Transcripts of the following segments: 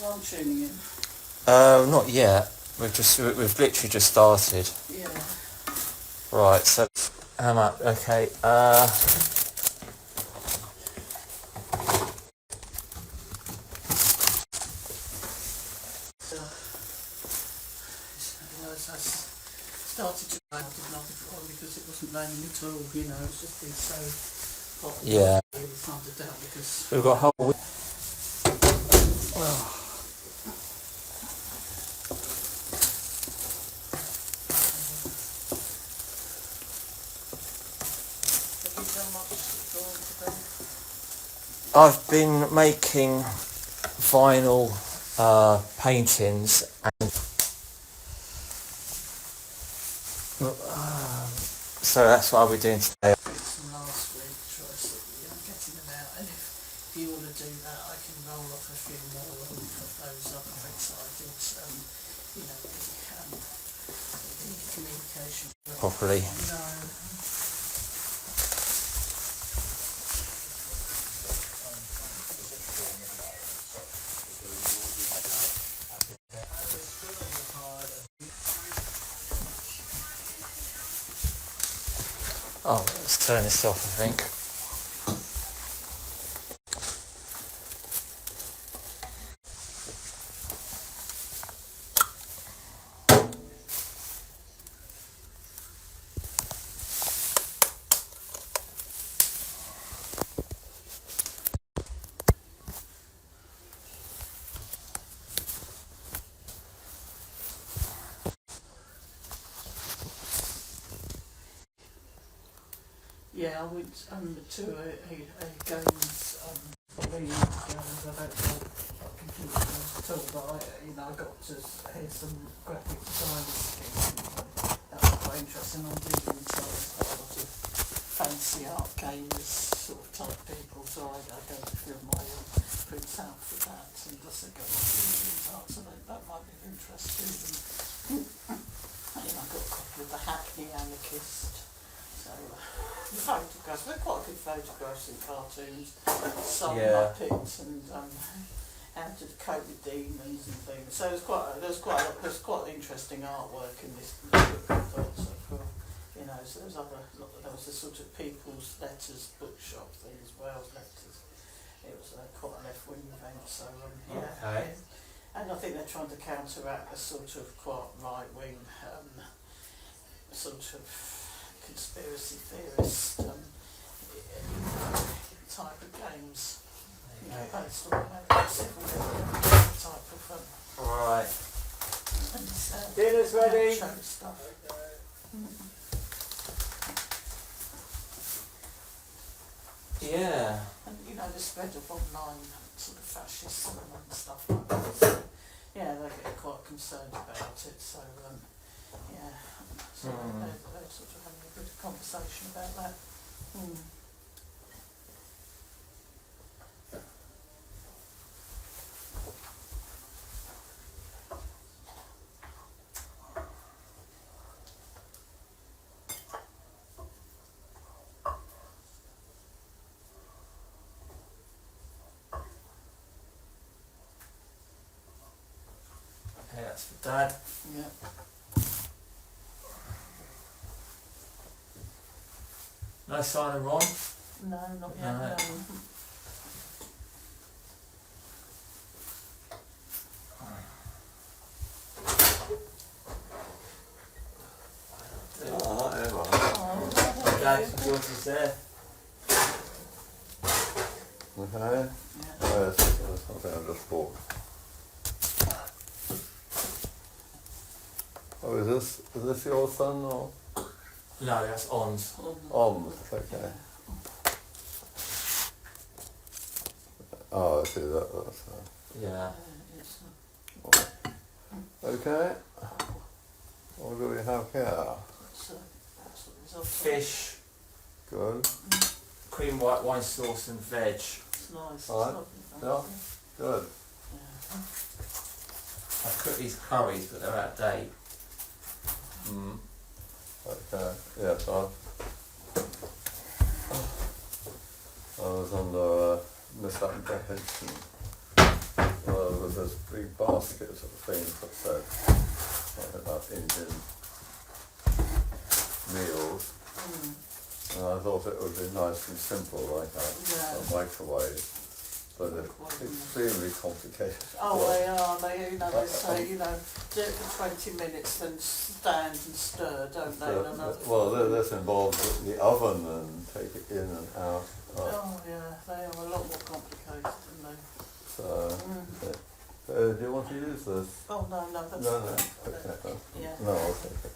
I'm tuning in. Not yet. We've literally just started. Yeah. Right, so how much? Okay. I started to rain, I did nothing for one because it wasn't raining at all, you know, it's just been so hot. Yeah. It's hard to doubt because We've got a whole week. have you done much drawing today? I've been making vinyl paintings and so that's what I'll be doing today. From last week, try getting them out, and if you want to do that, I can roll off a few more of those other things that I did, you know, the communication. Properly. No. Oh, let's turn this off, I think. Yeah, I went to a games reading about computer games at all, but I got to hear some graphic design skills. That was quite interesting. I'm dealing with a lot of fancy art games sort of type people, so I go to fill my prints out for that and just go to art, so that might be of interest to them. I got a copy of the Hackney Anarchist. So, the photographs, they're quite good photographs and cartoons. Some I picked and how to cope with demons and things. So there's quite interesting artwork in this book, I thought. So so there was a sort of People's Letters bookshop thing as well, letters. It was quite a left-wing event, so Okay. And I think they're trying to counteract a sort of quite right-wing sort of conspiracy theorist type of games, based on type of Right. and, Dinner's ready. Stuff. Yeah. And the spread of online sort of fascism and stuff like that. So, they get quite concerned about it. So so they're sort of having a good conversation about that. Okay, that's for Dad. Yeah. No sign of Ron? No, not yet. No. Dad, yours is there. Okay. Yeah. That's something I just bought. Oh, is this your son or? No, that's On's. Okay. Oh, I see that's Yeah. okay. What do we have here? Fish, Good. cream white wine sauce and veg. It's nice. Alright. It's lovely. Yeah. Good. Yeah. I cooked these curries, but they're out of date. Okay. Yeah, so I was on the misapprehension Well, there was this big basket sort of thing that said something about Indian meals. And I thought it would be nice and simple, like a microwave. But it's extremely complicated. Oh, they are. They say, do it for 20 minutes, then stand and stir, don't they? Well, this involves the oven and take it in and out. Oh, yeah, they are a lot more complicated, than they? So, do you want to use this? Oh, no, that's No, fine. okay. Yeah. No, I'll take it.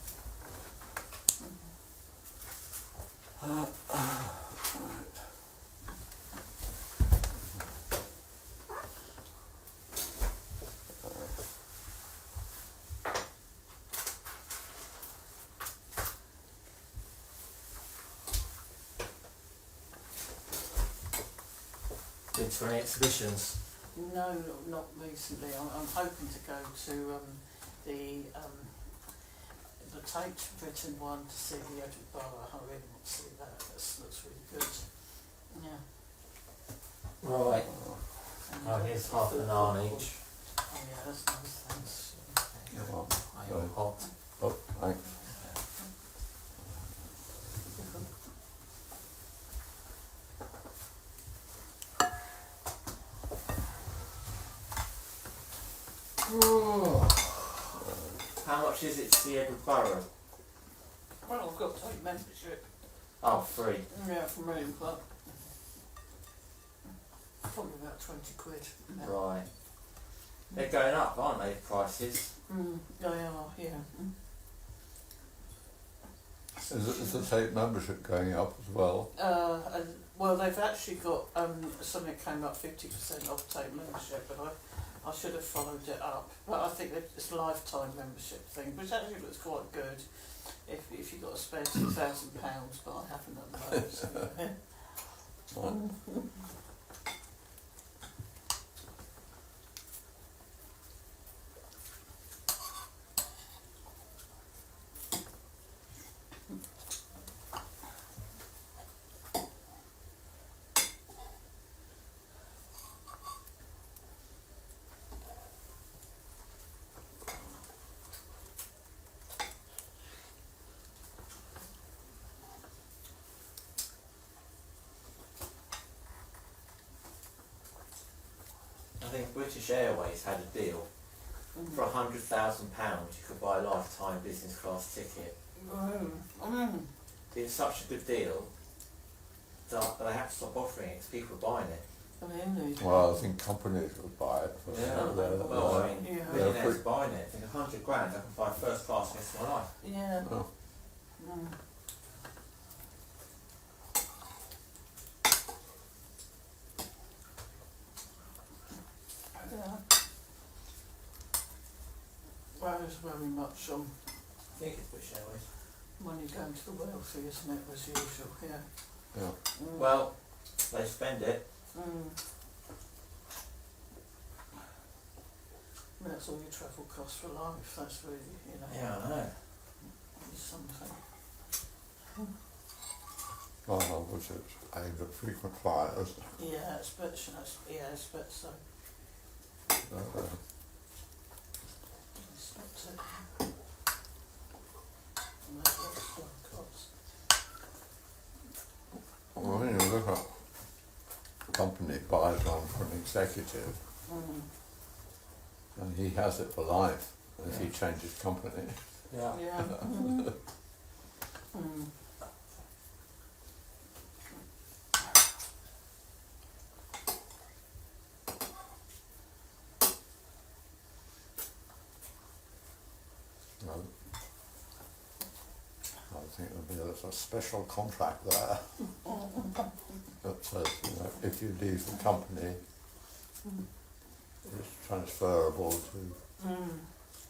Been to any exhibitions? No, not recently. I'm hoping to go to the Tate Britain one to see the Edgeworth Borough. I really want to see that. That looks really good. Yeah. Right. And, Oh, here's half an hour each. Oh yeah, that's nice. Thanks. Come on. Are you hot? Oh, thanks. How much is it to the Edgeworth Borough? Well, I've got to take membership. Oh, free. Yeah, from Room Club. Probably about 20 quid. Yeah. Right. They're going up, aren't they, prices? They are, yeah. Is the tape membership going up as well? Well, they've actually got something came up 50% off take membership, but I should have followed it up. But I think that it's a lifetime membership thing, which actually looks quite good if you've got to spare £2,000, but I haven't at the moment. So, yeah. I think British Airways had a deal. For £100,000 you could buy a lifetime business class ticket. It's such a good deal that they had to stop offering it because people were buying it. Really? Well, I think companies would buy it. Well, I mean, Yeah. millionaires buying it. I think £100 grand I can buy first class the rest of my life. Yeah. Oh. Yeah. Well, it's very much I think it's British Airways. when you go into the wealthy, isn't it, as usual, yeah. Yeah. Well, they spend it. That's all your travel costs for life, that's really, Yeah, I know. it's something. Well, which is aimed at frequent flyers. Yeah, it's better so. It's not it. And that's what it's costs. Well, when you look at a company buys one for an executive, and he has it for life if he changes company. Yeah. Yeah. Well, I think there's a special contract there that says, if you leave the company, it's transferable to.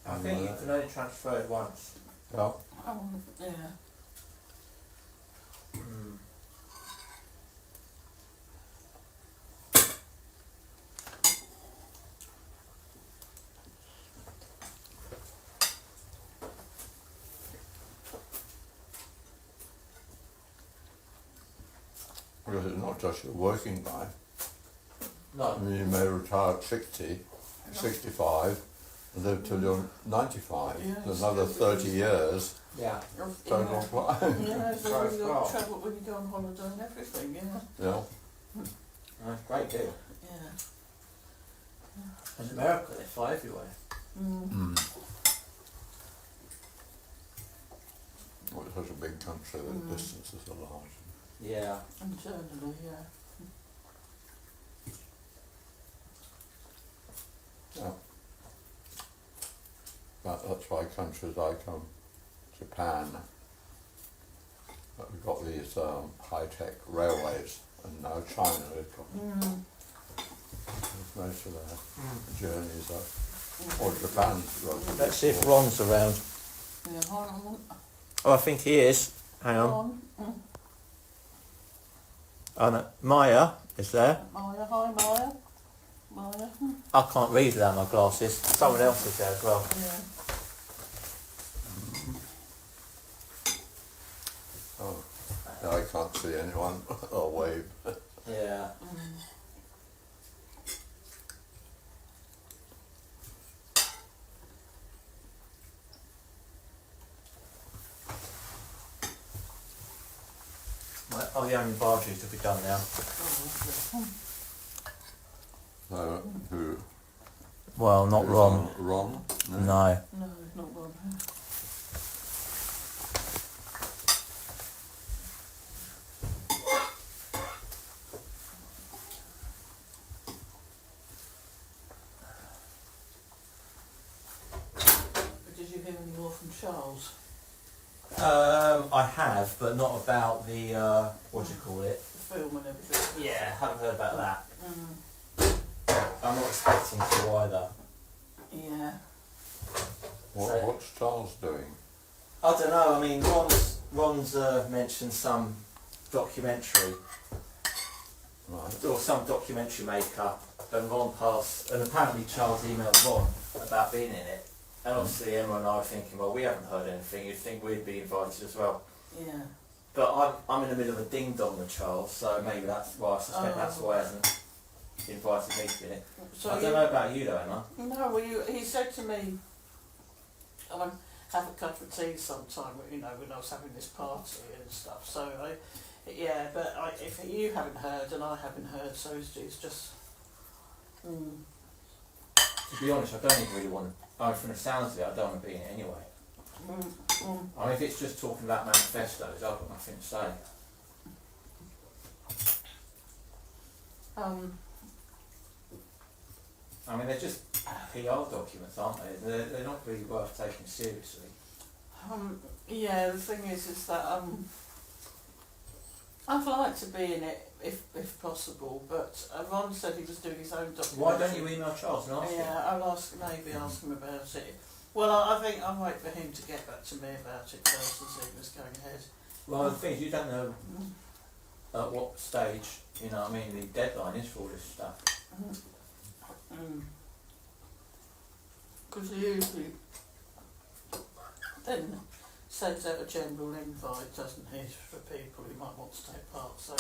I think you can only transfer it once. Yeah. Yeah. Because it's not just your working life. No. I mean, you may retire at 60, 65 and live till you're 95. Yeah, There's another 30 years. Yeah. Don't go flying. Yeah, so Right, you well. travel when you go on holiday and everything, yeah. Yeah. Great deal. Yeah. In America, they fly everywhere. Mm. Well, it's such a big country that Mm. distances are large. Yeah. Internally, yeah. Yeah. But that's why countries like Japan, we've got these high-tech railways, and now China has got most of their journeys are, or Japan's got. Let's see if Ron's around. Yeah, hold on. Oh, I think he is. Hang on. Ron. Oh no, Maya is there. Maya, hi Maya. Maya. I can't read without my glasses. Someone else is there as well. Yeah. Oh, yeah, I can't see anyone or wave. Yeah. Oh, the only barges to be done now. Who? Well, not who's Ron. on? Ron? No. No, not Ron. Did you hear any more from Charles? I have, but not about the, what do you call it? The film and everything? Yeah, haven't heard about that. Mm. I'm not expecting to either. Yeah. What's Charles doing? I don't know, I mean, Ron's mentioned some documentary, Right. or some documentary maker, and Ron passed, and apparently Charles emailed Ron about being in it. And obviously Emma and I were thinking, well, we haven't heard anything, you'd think we'd be invited as well. Yeah. But I'm in the middle of a ding-dong with Charles, so maybe that's why, I suspect that's why he hasn't invited me to be in it. So I don't know about you though, Emma. No, well, he said to me, have a cup of tea sometime, you know, when I was having this party and stuff. So, yeah, but if you haven't heard and I haven't heard, so it's just... To be honest, I don't even really want to, from the sounds of it, I don't want to be in it anyway. I mean, if it's just talking about manifestos, I've got nothing to say. I mean, they're just PR documents, aren't they? They're not really worth taking seriously. Yeah, the thing is that I'd like to be in it if possible, but Ron said he was doing his own documentary. Why don't you email Charles and ask him? Yeah, I'll ask him about it. Well, I think I'll wait for him to get back to me about it first and see what's going ahead. Well, the thing is, you don't know at what stage, you know what I mean, the deadline is for all this stuff. Because he usually then sends out a general invite, doesn't he, for people who might want to take part, so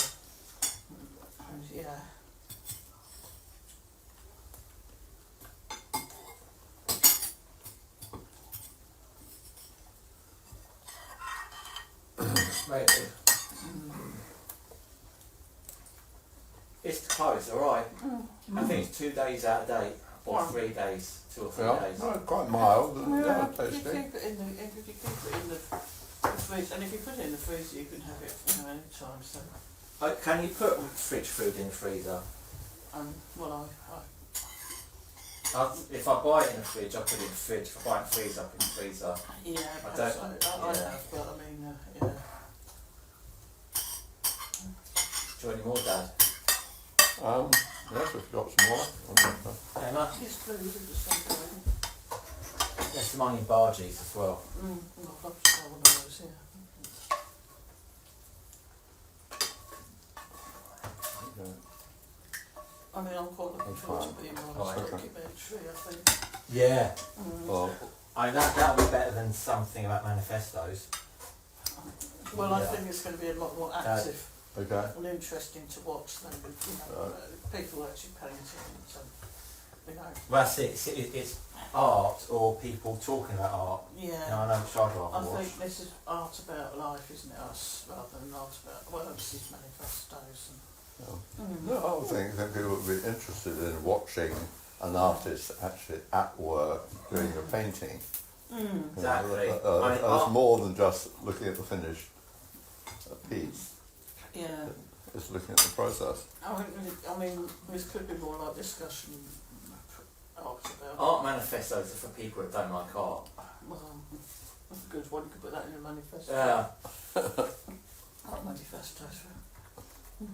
yeah. Maybe. It's close, alright. I think it's 2 days out of date, or 3 days, 2 or 3 days. No, quite mild. Yeah, Yeah, if you tasty. keep it in the freezer, and if you put it in the freezer, you can have it, you know, any time. So, Can you put fridge food in the freezer? well, If I buy it in the fridge, I put it in the fridge. If I buy it in the freezer, I put it in the freezer. yeah, I perhaps don't- I yeah. have, but I mean, yeah. Do you want any more, Dad? Yes, if you've got some more. Emma? It's food of the same kind. There's some onion barges as well. I'd love to try one of those, yeah. Okay. I mean, I'm quite looking That's forward fine. to being on Alright. a documentary, I think. Yeah. Well, That would be better than something about manifestos. Well, I Yeah. think it's going to be a lot more active okay. and interesting to watch than, you know, people actually paying attention. So, you know. Well, that's it. It's art or people talking about art. Yeah. No, I know which I'd rather I watch. think this is art about life, isn't it? Us rather than art about, well, this is manifestos and. No, I think that people would be interested in watching an artist actually at work doing a painting. Exactly. That's more than just looking at the finished piece. Yeah. It's looking at the process. I mean, this could be more like discussion art about. Art manifestos are for people that don't like art. Well, that's a good one. You could put that in a manifesto. Yeah. Art manifestos. Yeah.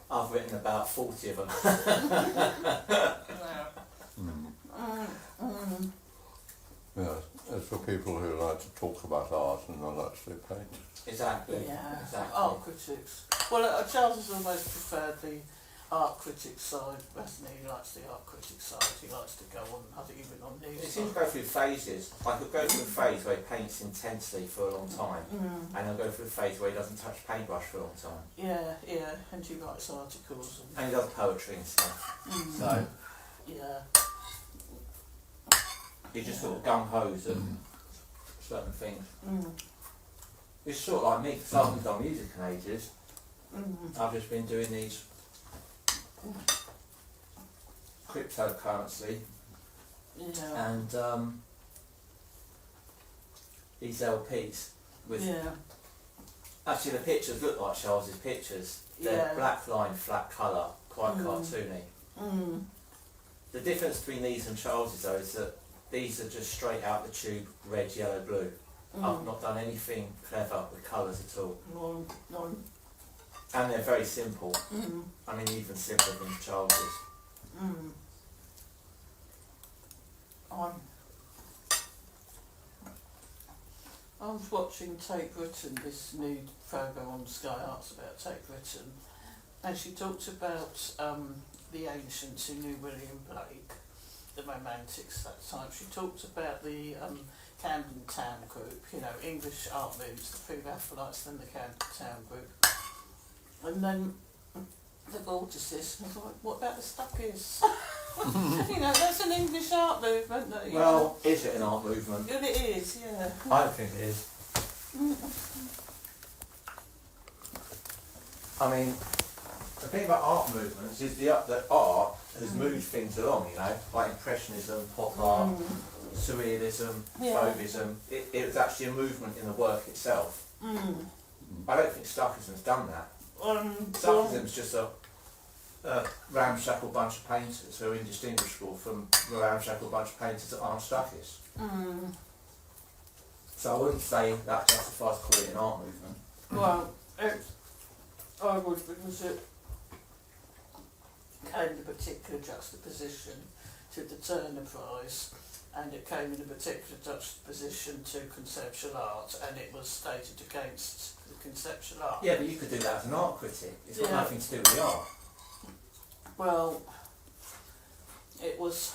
I've written about 40 of them. Yeah, it's for people who like to talk about art and not actually paint. Exactly. Yeah. Exactly. Art critics. Well, Charles has almost preferred the art critic side, hasn't he? He likes the art critic side. He likes to go on, I think, even on news. It seems to go through phases. Like he'll go through a phase where he paints intensely for a long time, and he'll go through a phase where he doesn't touch paintbrush for a long time. Yeah, yeah, and he writes articles. And he does poetry and stuff. So Yeah. he just sort of gung-hos at certain things. It's sort of like me, because I haven't done music in ages. I've just been doing these cryptocurrency Yeah. and these LPs with actually the pictures look like Charles's pictures. They're Yeah. black line, flat colour, quite cartoony. The difference between these and Charles's though is that these are just straight out the tube, red, yellow, blue. I've not done anything clever with colours at all. No. And they're very simple. I mean, even simpler than Charles's. I was watching Tate Britain, this new program on Sky Arts about Tate Britain, and she talked about the ancients who knew William Blake, the Romantics that time. She talked about the Camden Town group, you know, English art moves, the Pre-Raphaelites, then the Camden Town group. And then the Vortices, and I thought, what about the Stuckies? You know, that's an English art movement. That, Well, is it an art movement? yeah, it is, yeah. I don't think it is. I mean, the thing about art movements is that art has moved things along, you know, like Impressionism, pop art, Surrealism, Fauvism. It was actually a movement in the work itself. I don't think Stuckism's done that. Stuckism's just a ramshackle bunch of painters who are indistinguishable from the ramshackle bunch of painters that aren't Stuckists. So I wouldn't say that justifies calling it an art movement. Well, I would, because it came in a particular juxtaposition to the Turner Prize, and it came in a particular juxtaposition to conceptual art, and it was stated against the conceptual art. Yeah, but you could do that as an art critic. It's got nothing to do with the art. Well, it was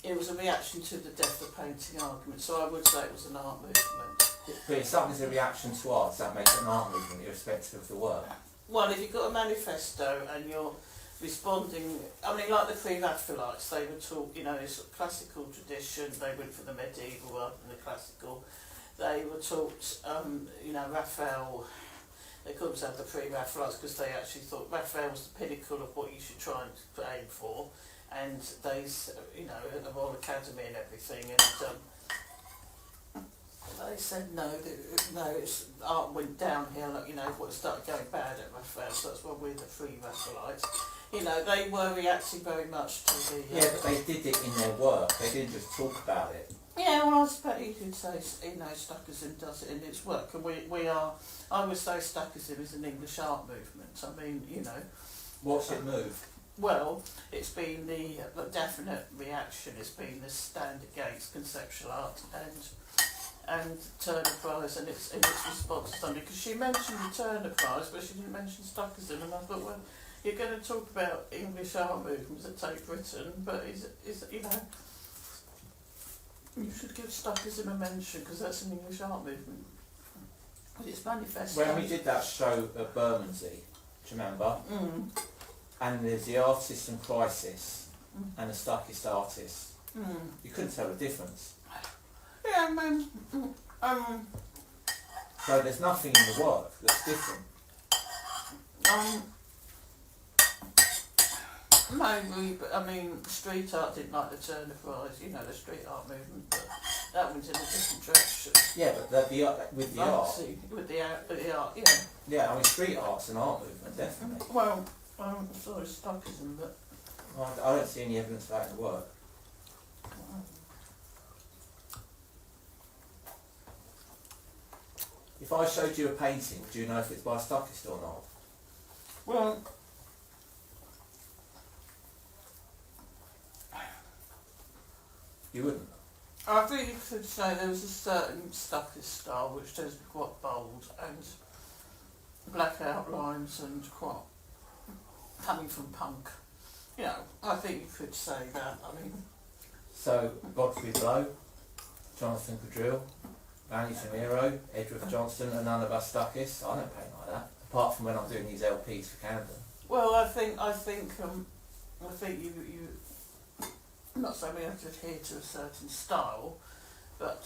a reaction to the death of painting argument, so I would say it was an art movement. But if something's a reaction to art, does that make it an art movement irrespective of the work? Well, if you've got a manifesto and you're responding, I mean, like the Pre-Raphaelites, they were taught, you know, this classical tradition, they went for the medieval rather than the classical. They were taught, you know, Raphael, they called themselves the Pre-Raphaelites because they actually thought Raphael was the pinnacle of what you should try and aim for, and they, you know, at the Royal Academy and everything, and they said no, art went downhill, you know, what started going bad at Raphael, so that's why we're the Pre-Raphaelites. You know, they were reacting very much to the... Yeah, but they did it in their work, they didn't just talk about it. Yeah, well, I suppose you could say, you know, Stuckism does it in its work, and we are, I would say Stuckism is an English art movement. I mean, you know... What's it moved? Well, it's been the definite reaction, it's been the stand against conceptual art and Turner Prize and its response to something, because she mentioned the Turner Prize, but she didn't mention Stuckism, and I thought, well, you're going to talk about English art movements that take Britain, but is you know, you should give Stuckism a mention, because that's an English art movement. But it's manifesto. When we did that show at Bermondsey, do you remember? Mm. And there's the artist in crisis and the stuckist artist. Mm. You couldn't tell the difference. Yeah, So there's nothing in the work that's different. Maybe, but I mean, street art didn't like the Turner Prize, you know, the street art movement, but that went in a different direction. Yeah, but with the art. See, with the art, yeah. Yeah, I mean, street art's an art movement, definitely. Well, sorry, stockism, but. Well, I don't see any evidence of that in the work. If I showed you a painting, would you know if it's by a stockist or not? Well, You wouldn't. I think you could say there was a certain stockist style which tends to be quite bold and black outlines and quite coming from punk. You know, I think you could say that. I mean, So, Godfrey Blow, Jonathan Quadrille, Manny Tamiro, Edgeworth Johnstone, and none of us stockists. I don't paint like that, apart from when I'm doing these LPs for Camden. well, I think you I'm not saying we have to adhere to a certain style, but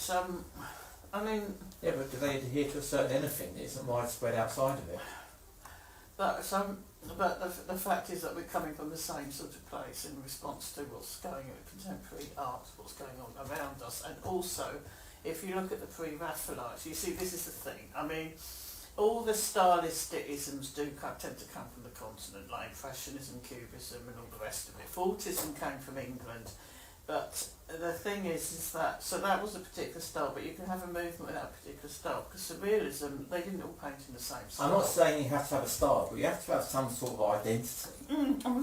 I mean, Yeah, but do they adhere to a certain anything that isn't widespread outside of it? but the fact is that we're coming from the same sort of place in response to what's going on in contemporary art, what's going on around us, and also if you look at the pre-Raphaelites, you see this is the thing. I mean, all the stylistic-isms do tend to come from the continent, like Impressionism, Cubism, and all the rest of it. Fortism came from England, but the thing is that, so that was a particular style, but you can have a movement without a particular style, because Surrealism, they didn't all paint in the same style. I'm not saying you have to have a style, but you have to have some sort of identity.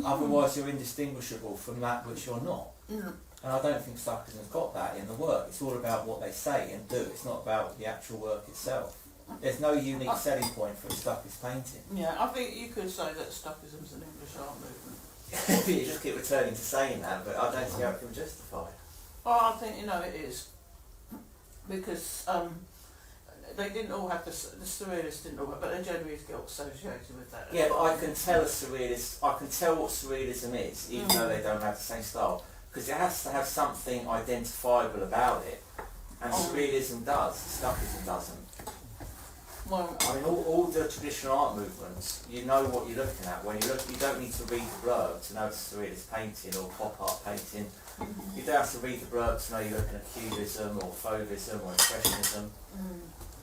Otherwise you're indistinguishable from that which you're not. And I don't think Stockism's got that in the work. It's all about what they say and do. It's not about the actual work itself. There's no unique selling point for a Stockist painting. Yeah, I think you could say that Stockism's an English art movement. You just keep returning to saying that, but I don't see how it can justify it. Well, I think, you know, it is. Because they didn't all have the Surrealists didn't all have, but they generally get associated with that. Yeah, but I can tell a surrealist, I can tell what surrealism is, even though they don't have the same style, because it has to have something identifiable about it, and surrealism does, Stockism doesn't. Well, I mean, all the traditional art movements, you know what you're looking at. When you look, you don't need to read the blurb to know it's a surrealist painting or pop art painting. You don't have to read the blurb to know you're looking at Cubism or Fauvism or Impressionism.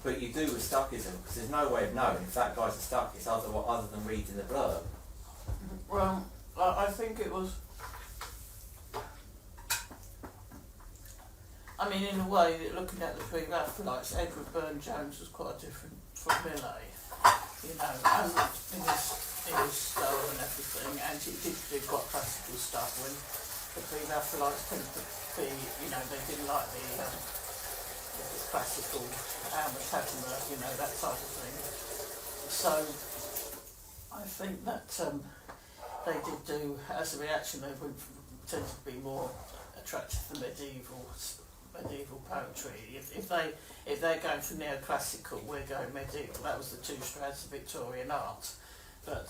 But you do with Stockism, because there's no way of knowing if that guy's a Stockist other than reading the blurb. well, I think it was. I mean, in a way, looking at the pre-Raphaelites, Edward Burne-Jones was quite different from Millet, you know, and in his style and everything, and he did do quite classical stuff when the pre-Raphaelites tended to be, you know, they didn't like the classical Fatima, you know, that type of thing. So, I think that they did do, as a reaction, they would tend to be more attracted to medieval poetry. If they're going for neoclassical, we're going medieval. That was the two strands of Victorian art. But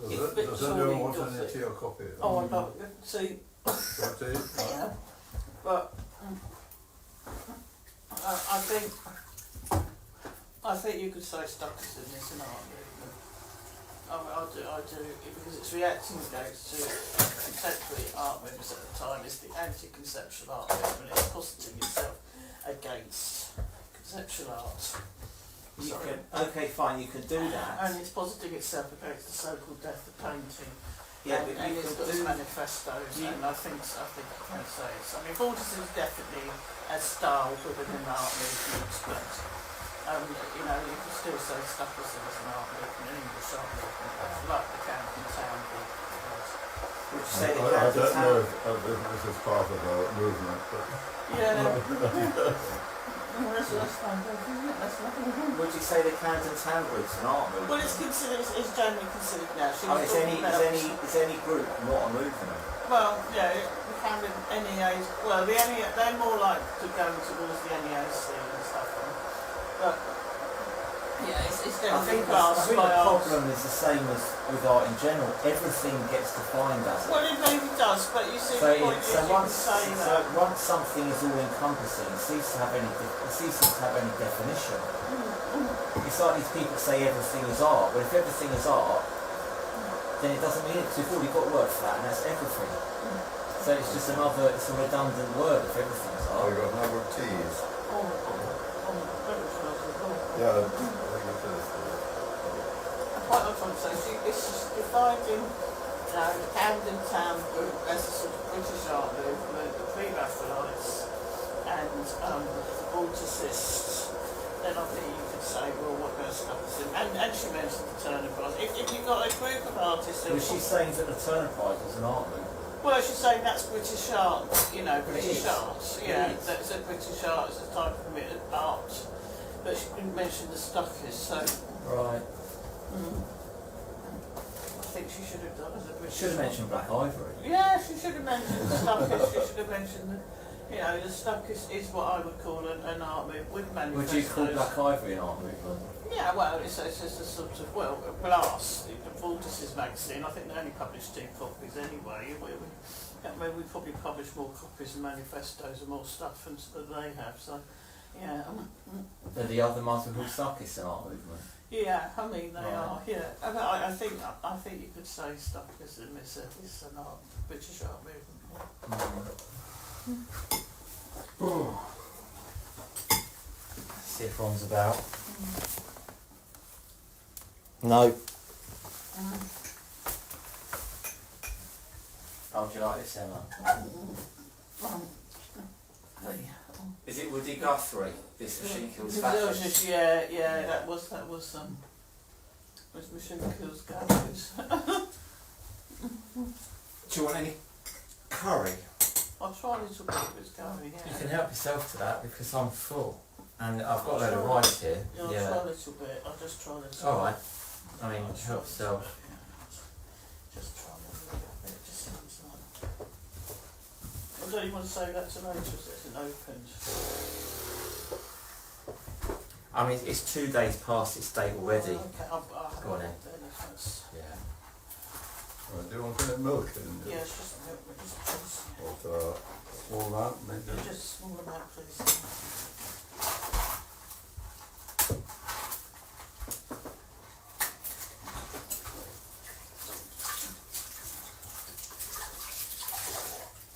Does anyone want any tea or coffee? oh, I'm not. See, Got tea? yeah. But I think you could say Stockism is an art movement. I do, because it's reacting against contemporary art movements at the time. It's the anti-conceptual art movement. It's positing itself against conceptual art. Okay, fine, you can do that. And it's positing itself against the so-called death of painting. Yeah, and, but and you it's can got do. manifestos, and I think I can say it's. I mean, Fortism is definitely a style within an art movement, but you know, you can still say Stockism is an art movement, an English art movement, like the Camden Town Hall. Would you say the I Camden don't know Town? if this is part of a movement, but Yeah. That's fantastic, isn't it? That's lovely. Would you say the Camden Town Group's an art movement? Well, it's considered. It's generally considered now. I mean, is any group not a movement? Well, yeah, the Camden NEAs. Well, the NEA, they're more like to go towards the NEAC and stuff. But yeah, it's I definitely think classed the by art. problem is the same as with art in general. Everything gets defined as it. Well, it maybe does, but you see, So, the point is you can say that. once something is all encompassing, it ceases to have any definition. It's like these people say everything is art. Well, if everything is art, then it doesn't mean it, because we've already got a word for that, and that's everything. So it's just it's a redundant word if everything is Oh, art. you got a number of T's. Yeah, I think it is. Quite what I'm trying to say, see, it's just dividing the Camden Town group as a sort of British art movement, the pre-Raphaelites, and the Balticists. Then I think you could say, well, what goes up is in, and she mentioned the Turner Prize. If you've got a group of artists, Was she saying that the Turner Prize was an art movement? well, she's saying that's British art, you know, But it British is. art. It Yeah, is. that's a British art, it's a type of art. But she didn't mention the Stuckers, so Right. I think she should have done as a British Should have art. mentioned Black Ivory. Yeah, she should have mentioned the Stuckers, she should have mentioned the, you know, the Stuckers is what I would call an art movement with manifestos. Would you call Black Ivory an art movement? Yeah, well, it's just a sort of, well, a blast. The Balticists magazine, I think they only published 2 copies anyway. We probably publish more copies and manifestos and more stuff than they have, so, yeah. Are the other Muswell Stuckists an art movement? Yeah, I mean, they Right. are, yeah. I think you could say Stuckism is an art, British art movement. See if Ron's about. No. How would you like this, Emma? Is it Woody Guthrie? This Machine Kills Fascists? Yeah, that was Machine Kills Gallows. Do you want any curry? I'll try a little bit of it's going, yeah. You can help yourself to that because I'm full. And I've got a load of rice here. Yeah, I'll try a little bit. I'll just try a little bit. Alright. I mean, I'll try help a yourself. little bit, yeah. Just try a little bit. It just seems like. I don't even want to say that tonight, because it isn't opened. I mean, it's 2 days past its date already. Okay, I'll Go on then. if that's. Yeah. Right, do you want a bit of milk in? Yeah, it's just a milk, just please. Or small amount, maybe? Yeah, just a small amount, please.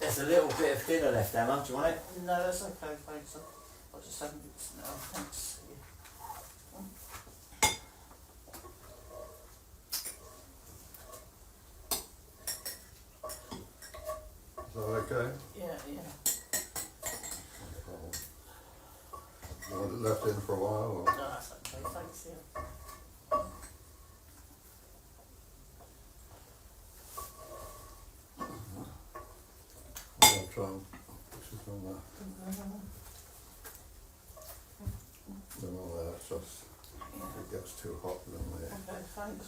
There's a little bit of dinner left, Emma. Do you want it? No, that's okay, thanks. I'll just have it now, thanks. Is that okay? Yeah. You want it left in for a while? Or? No, that's okay, thanks, yeah. I'll try and push it on there. Then all that, it's just, if it gets too hot, then they... Okay, thanks.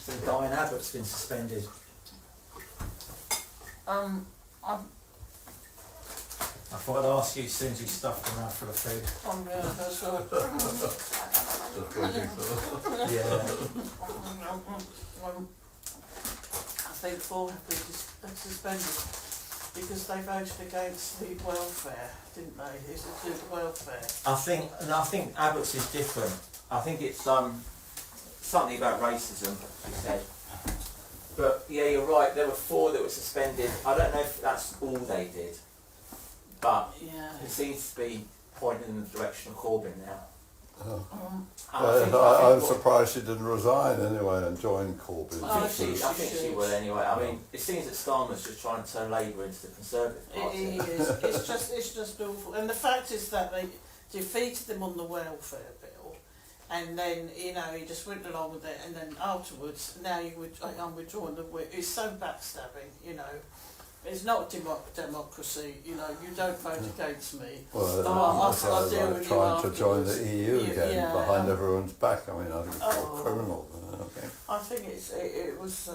So Diane Abbott's been suspended. I thought I'd ask you as soon as you stuffed your mouth full of food. Yeah, that's right. Just waiting for... Yeah. I think 4 have been suspended because they voted against the welfare, didn't they? It's to do with welfare. I think Abbott's is different. I think it's something about racism, she said. But yeah, you're right, there were 4 that were suspended. I don't know if that's all they did, but Yeah. it seems to be pointing in the direction of Corbyn now. Oh. Um, And I think I'm what- surprised she didn't resign anyway and join Corbyn. Oh, I think she will anyway. I mean, it seems that Starmer's just trying to turn Labour into the Conservative Party. it is. It's just awful. And the fact is that they defeated them on the welfare bill, and then you know he just went along with it, and then afterwards now I'm withdrawing the whip. It's so backstabbing, you know. It's not democracy, you know. You don't vote against me. Well, I'll deal like with trying you to join the afterwards. EU again Yeah. behind everyone's back. I mean, I think it's Oh. criminal. Okay. I think it was,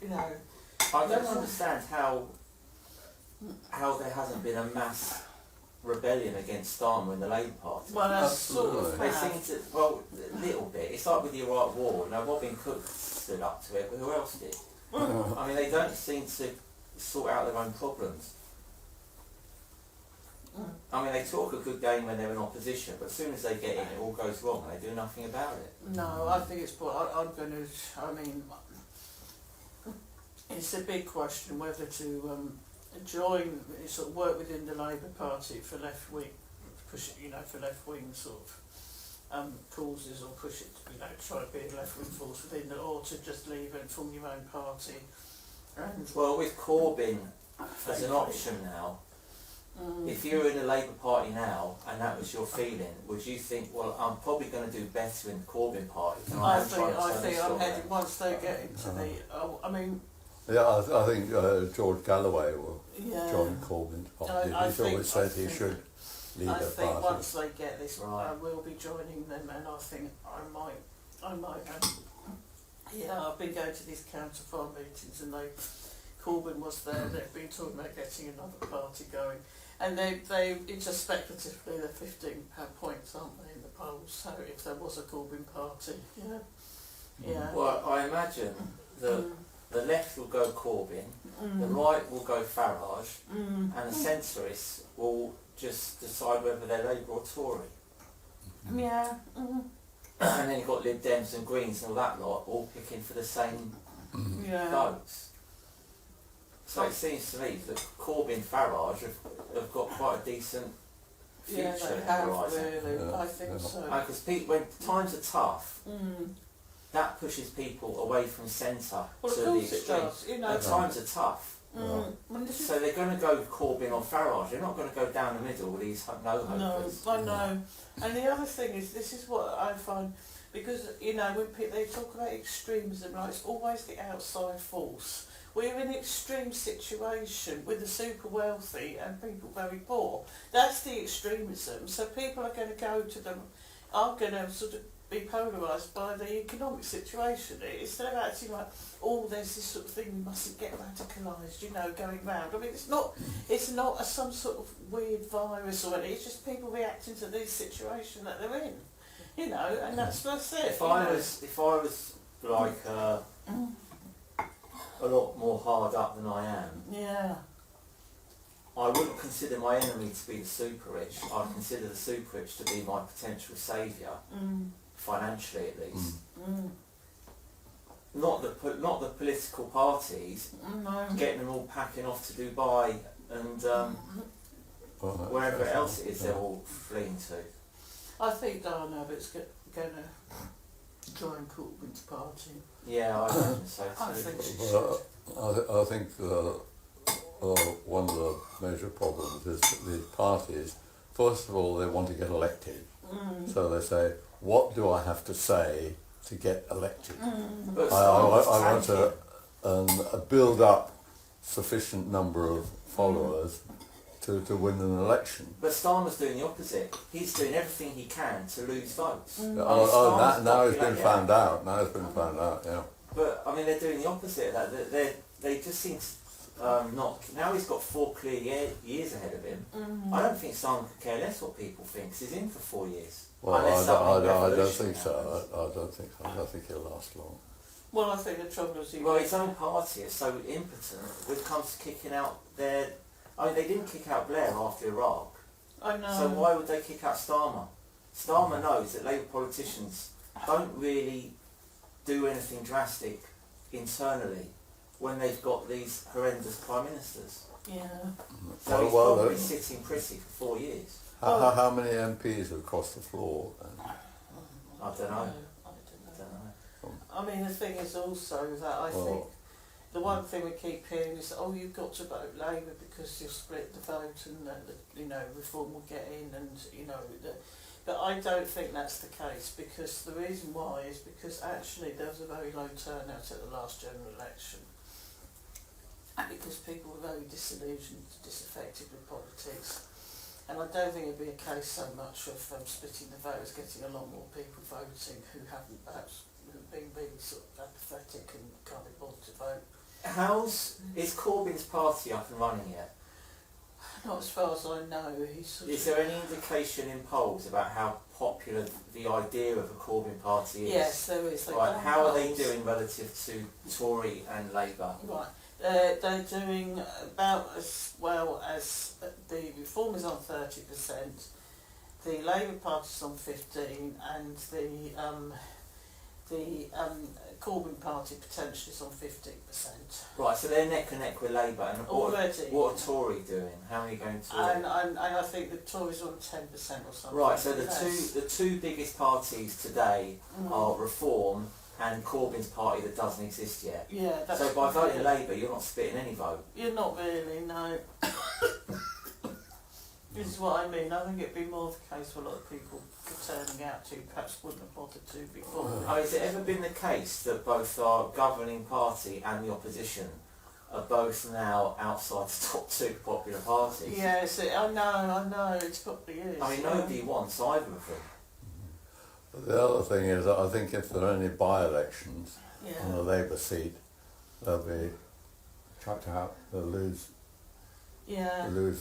you know. I don't understand how there hasn't been a mass rebellion against Starmer in the Labour Party. Well, that's sort of They bad. seem to, well, a little bit. It's like with the Iraq War. Now, Robin Cook stood up to it, but who else did? I mean, they don't seem to sort out their own problems. I mean, they talk a good game when they're in opposition, but as soon as they get in, it all goes wrong and they do nothing about it. No, I think it's. I'm going to. I mean, it's a big question whether to join, sort of work within the Labour Party for left wing, push it, you know, for left wing sort of causes, or push it, you know, try to be a left wing force within the, or to just leave and form your own party. And Well, with Corbyn as an option now, if you were in the Labour Party now and that was your feeling, would you think, well, I'm probably going to do better in the Corbyn Party than I am trying to I turn think this I'm on? heading, once they get into the. I mean, Yeah, I think George Galloway will yeah. join Corbyn's party. I He's think- always said he think- should lead I a think party. once they get this, Right. I will be joining them, and I think I might. Yeah, I've been going to these counter farm meetings, and Corbyn was there. They've been talking about getting another party going, and it's just speculatively they're 15 points, aren't they, in the polls? So if there was a Corbyn party, yeah. Well, I imagine that the left will go Corbyn, the right will go Farage, and the centrists will just decide whether they're Labour or Tory. Yeah. And then you've got Lib Dems and Greens and all that lot all picking for the same Yeah. votes. So it seems to me that Corbyn Farage have got quite a decent future Yeah, they in the have horizon. really. Yeah, I think yeah. so. Because when times are tough, Mm. that pushes people away from centre Well, to of the course it extreme. does. You know. And times are tough. Well, this is So they're going to go Corbyn or Farage. They're not going to go down the middle with these No, no-hopers. I know. And the other thing is, this is what I find, because, you know, when people, they talk about extremism, like, it's always the outside force. We're in an extreme situation with the super wealthy and people very poor. That's the extremism. So people are going to go to them, are going to sort of be polarised by the economic situation. Instead of acting like, oh, there's this sort of thing, we mustn't get radicalised, you know, going round. I mean, it's not some sort of weird virus or anything, it's just people reacting to the situation that they're in, you know, and that's it. If I was like a lot more hard up than I am, Yeah. I wouldn't consider my enemy to be the super rich. I'd consider the super rich to be my potential saviour, financially at least. Not the political parties, No. getting them all packing off to Dubai and wherever else it is they're all fleeing to. I think Diane Abbott's going to join Corbyn's party. Yeah, I imagine so too. I think she Well, should. I think one of the major problems is that these parties, first of all, they want to get elected. So they say, what do I have to say to get elected? But I want Starmer's to build up sufficient number of followers to win an election. But Starmer's doing the opposite. He's doing everything he can to lose votes. Now it's been yeah. found out. Now it's been found out. Yeah. But I mean, they're doing the opposite of that. They just seem to not. Now he's got 4 clear years ahead of him. I don't think Starmer could care less what people think. 'Cause he's in for 4 years. Well, Unless something I don't revolutionary think so. happens. I don't think so. I don't think he'll last long. Well, I think the trouble is... Well, his own party is so impotent when it comes to kicking out their... I mean, they didn't kick out Blair after Iraq. I know. So why would they kick out Starmer? Starmer knows that Labour politicians don't really do anything drastic internally when they've got these horrendous prime ministers. Yeah. So he's Well, probably sitting pretty for 4 years. How many MPs have crossed the floor? I don't know. I I don't don't know. know. I mean, the thing is also that I think the one thing we keep hearing is, oh, you've got to vote Labour because you'll split the vote and that, you know, Reform will get in, and, you know, But I don't think that's the case, because the reason why is because actually there was a very low turnout at the last general election. And because people were very disillusioned, disaffected with politics. And I don't think it'd be a case so much of splitting the vote as getting a lot more people voting who haven't perhaps been really sort of apathetic and can't be bothered to vote. Is Corbyn's party up and running yet? Not as far as I know. He's Is there any indication in polls about how popular the idea of a Corbyn party is? Yes, there is. Right, how are they doing relative to Tory and Labour? Right. They're doing about as well as the Reform is on 30%, the Labour Party's on 15%, and the Corbyn Party potentially is on 15%. Right, so they're neck and neck with Labour. And what are Tory doing? How many going Tory? And I think the Tories are on 10% or something. Right, so the two biggest parties today are Reform and Corbyn's party that doesn't exist yet. Yeah, that's so by voting Labour, you're not splitting any vote. You're not really, no. This is what I mean. I think it'd be more of a case for a lot of people turning out to perhaps wouldn't have bothered to before. Has it ever been the case that both our governing party and the opposition are both now outside the top two popular parties? Yes, I know, it probably is. I mean, nobody wants either of them. The other thing is, I think if there are any by-elections Yeah. on a Labour seat, they'll be chucked out. They'll lose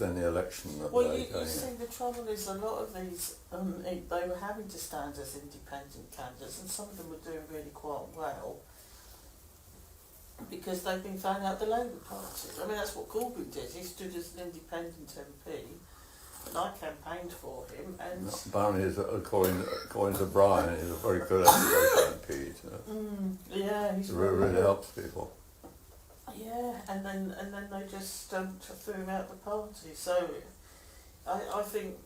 any election that Well, they're you going see, in. the trouble is a lot of these, they were having to stand as independent candidates, and some of them were doing really quite well because they've been found out the Labour Party. I mean, that's what Corbyn did. He stood as an independent MP, and I campaigned for him. And Apparently, according to Brian, he's a very good MP. yeah, he's It really helps people. Yeah, and then they just threw him out the party. So I think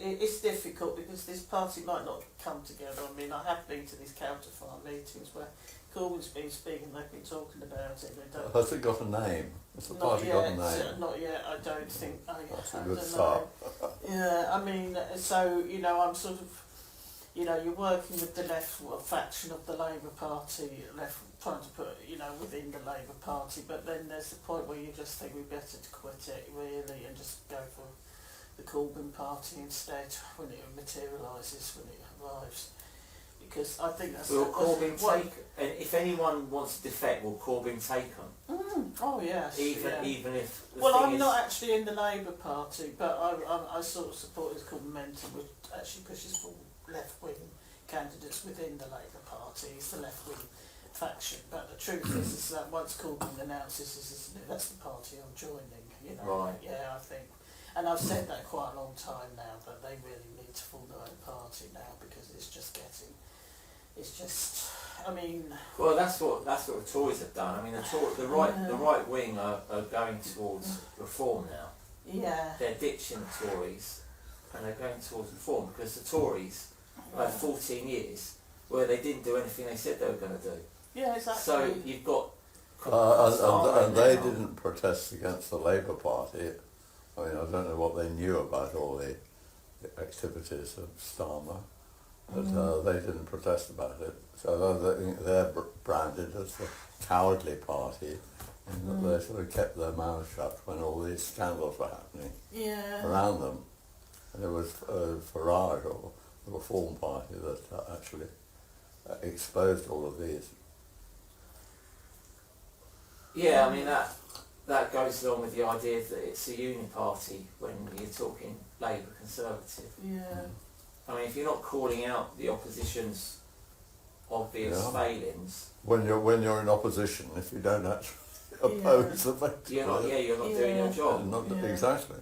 it's difficult because this party might not come together. I mean, I have been to these counterfire meetings where Corbyn's been speaking, they've been talking about it. They don't. Has it got a name? Has the party got a name? Not yet. I don't think. That's a I good don't start. know. Yeah, I mean, so I'm sort of. You're working with the left faction of the Labour Party, trying to put, within the Labour Party, but then there's the point where you just think we're better to quit it, really, and just go for the Corbyn Party instead when it materialises, when it arrives. Because I think that's... Will Corbyn take... And if anyone wants to defect, will Corbyn take them? Oh, yes. Even if... I'm not actually in the Labour Party, but I sort of support what's called Momentum, which actually pushes for left-wing candidates within the Labour Party. It's the left-wing faction, but the truth is that once Corbyn announces that's the party I'm joining, Right. Yeah, I think, and I've said that quite a long time now, that they really need to form their own party now, because I mean... Well, that's what the Tories have done. I mean, the right wing are going towards reform now. Yeah. They're ditching the Tories and they're going towards reform, because the Tories had 14 years where they didn't do anything they said they were going to do. Yeah, exactly. So you've got... and they didn't protest against the Labour Party. I mean, I don't know what they knew about all the activities of Starmer, but they didn't protest about it. So they're branded as the cowardly party, in that they sort of kept their mouths shut when all these scandals were happening around them. And it was Farage, or the Reform Party, that actually exposed all of these. Yeah, I mean, that goes along with the idea that it's a uniparty when you're talking Labour Conservative. Yeah. I mean, if you're not calling out the opposition's obvious failings... When you're in opposition, if you don't actually oppose the fact... You're not doing your job. Exactly.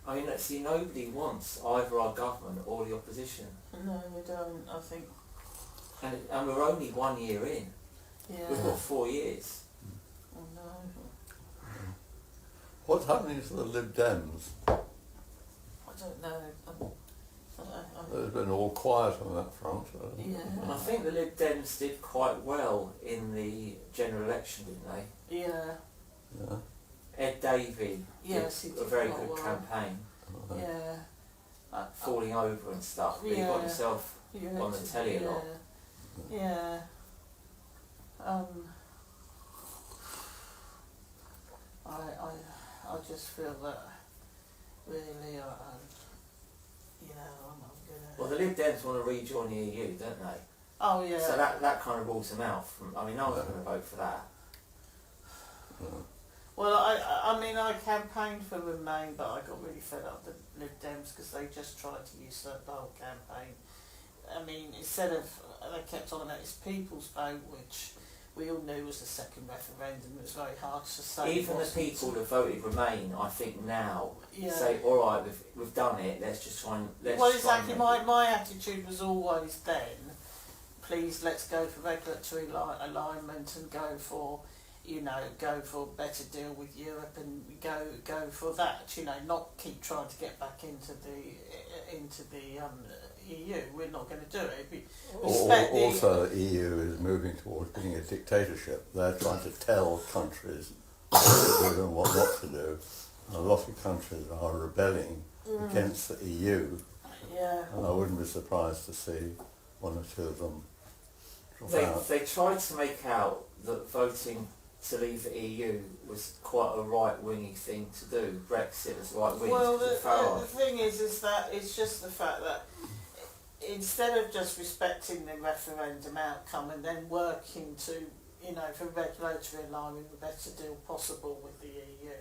I mean, see, nobody wants either our government or the opposition. No, we don't, I think. And we're only 1 year in. Yeah. We've got 4 years. Oh no. What's happening to the Lib Dems? I don't know. They've been all quiet on that front. Yeah. And I think the Lib Dems did quite well in the general election, didn't they? Yeah. Yeah. Ed Davey Yes, he did did a very quite good well. campaign. Yeah. falling over and stuff. But he got himself on the telly a lot. Yeah. I just feel that really, you know, I'm not gonna. Well, the Lib Dems want to rejoin the EU, don't they? Oh yeah. So that kind of rules them out. I mean, no one's going to vote for that. Well, I mean, I campaigned for Remain, but I got really fed up with the Lib Dems because they just tried to usurp the whole campaign. I mean, instead of, they kept on about this people's vote, which we all knew was the second referendum. It was very hard to say. Even the people that voted Remain, I think now Yeah. say, all right, we've done it. Let's just try and Well, exactly. My attitude was always then, please let's go for regulatory alignment and go for, you know, go for a better deal with Europe and go for that. You know, not keep trying to get back into the EU. We're not going to do it. Also, the EU is moving towards being a dictatorship. They're trying to tell countries what to do and what not to do. And a lot of countries are rebelling against the EU. Yeah. And I wouldn't be surprised to see one or two of them drop out. They tried to make out that voting to leave the EU was quite a right-wingy thing to do. Brexit was right-wing. Well, the thing is that it's just the fact that instead of just respecting the referendum outcome and then working to, you know, for regulatory alignment, the better deal possible with the EU,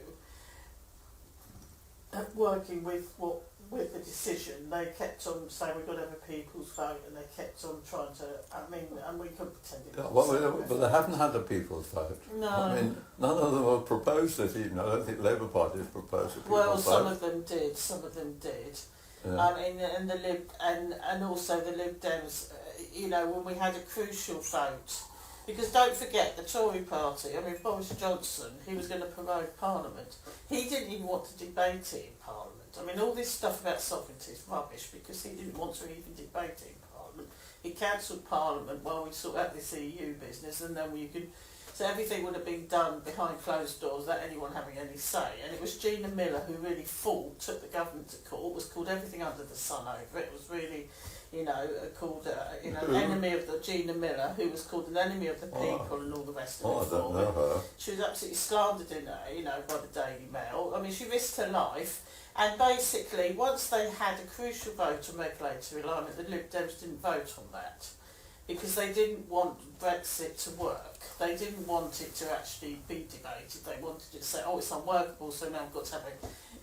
working with the decision, they kept on saying we've got to have a people's vote, and they kept on trying to. I mean, and we couldn't pretend it was. But they haven't had a people's vote. No. I mean, none of them have proposed it even. I don't think Labour Party has proposed a people's vote. Well, some of them did. Some of them did. Yeah. And the Lib and also the Lib Dems. You know, when we had a crucial vote. Because don't forget, the Tory party, I mean, Boris Johnson, he was going to promote Parliament. He didn't even want to debate it in Parliament. I mean, all this stuff about sovereignty is rubbish because he didn't want to even debate it in Parliament. He cancelled Parliament while we sort out this EU business, and then we could... So everything would have been done behind closed doors without anyone having any say. And it was Gina Miller who really took the government to court. It was called Everything Under the Sun over it. It was really... you know, called enemy of the Gina Miller, who was called an enemy of the people and all the rest of it. I don't know her. She was absolutely slandered in you know, by the Daily Mail. I mean, she risked her life, and basically, once they had a crucial vote on regulatory alignment, the Lib Dems didn't vote on that because they didn't want Brexit to work. They didn't want it to actually be debated. They wanted it to say, oh, it's unworkable, so now we've got to have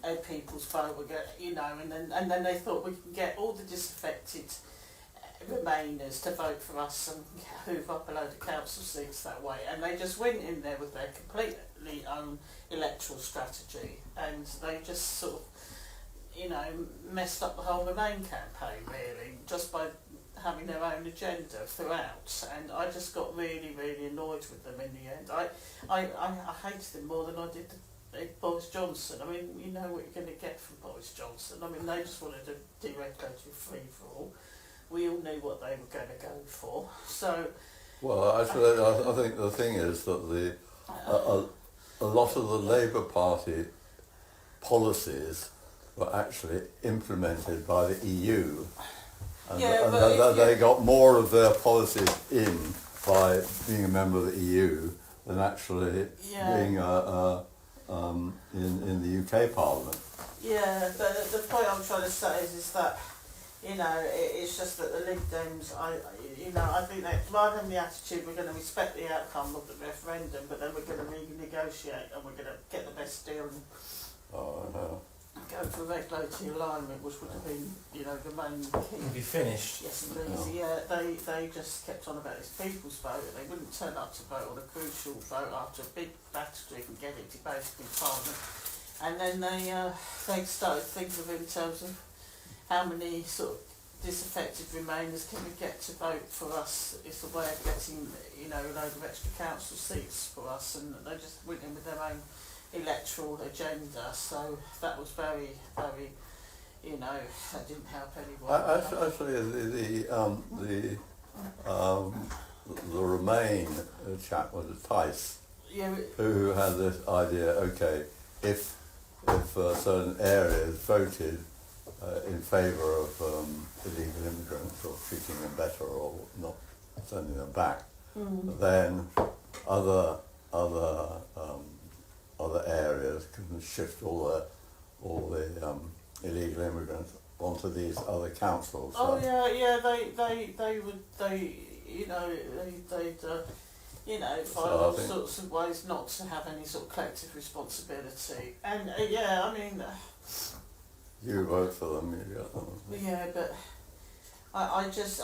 a people's vote, you know, and then they thought we can get all the disaffected Remainers to vote for us and hoof up a load of council seats that way, and they just went in there with their completely own electoral strategy, and they just sort of, you know, messed up the whole Remain campaign really, just by having their own agenda throughout, and I just got really, really annoyed with them in the end. I hated them more than I did Boris Johnson. I mean, you know what you're going to get from Boris Johnson. I mean, they just wanted a deregulatory free-for-all. We all knew what they were going to go for. So, well, actually, I think the thing is that a lot of the Labour Party policies were actually implemented by the EU, and they got more of their policies in by being a member of the EU than actually being in the UK Parliament. Yeah, but the point I'm trying to say is that, you know, it's just that the Lib Dems, I think that rather than the attitude we're going to respect the outcome of the referendum, but then we're going to renegotiate and we're going to get the best deal and go for regulatory alignment, which would have been, you know, the main key. It'll be finished. Yes, indeed. Yeah, they just kept on about this people's vote. They wouldn't turn up to vote on a crucial vote after a big battle to even get it debated in Parliament. And then they started thinking of it in terms of how many sort of disaffected Remainers can we get to vote for us. It's a way of getting, you know, a load of extra council seats for us, and they just went in with their own electoral agenda. So that was very, very, you know, that didn't help anyone. Actually, the Remain chap was a Tice, who had this idea. Okay, if certain areas voted in favour of illegal immigrants or treating them better or not sending them back, then other areas can shift all the illegal immigrants onto these other councils. Oh yeah, they would, they'd find So all I think- sorts of ways not to have any sort of collective responsibility. And yeah, I mean, You vote for them, you get them. yeah, but I just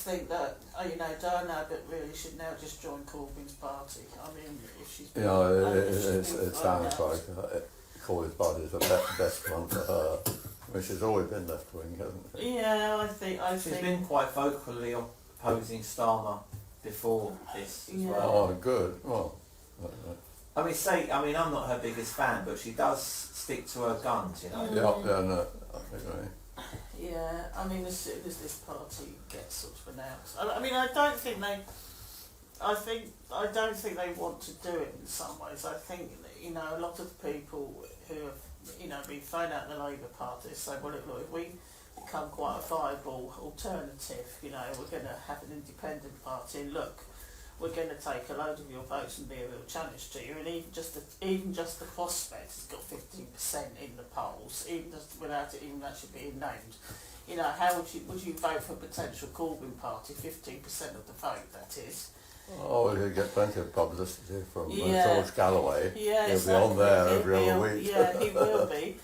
think that Diana Abbott really should now just join Corbyn's party. I mean, if she's You know, if she's it been sounds thrown like out. Corbyn's party is the best one for her, which has always been left wing, hasn't it? Yeah, I think She's been quite vocally opposing Starmer before this as Yeah. well. Oh, good. Well, I'm not her biggest fan, but she does stick to her guns, you know. yeah, no, I agree. Yeah, I mean, as soon as this party gets sort of announced, I don't think they want to do it in some ways. I think a lot of the people who have been thrown out of the Labour Party say, well, look, if we become quite a viable alternative, we're going to have an independent party, and look, we're going to take a load of your votes and be a real challenge to you. And even just the prospect has got 15% in the polls, even just without it even actually being named. How would you vote for a potential Corbyn party? 15% of the vote, that is. Oh, well, you get plenty of publicity from Yeah. George Galloway. Yeah, He'll be on there every He'll other be- week. Yeah, he will be.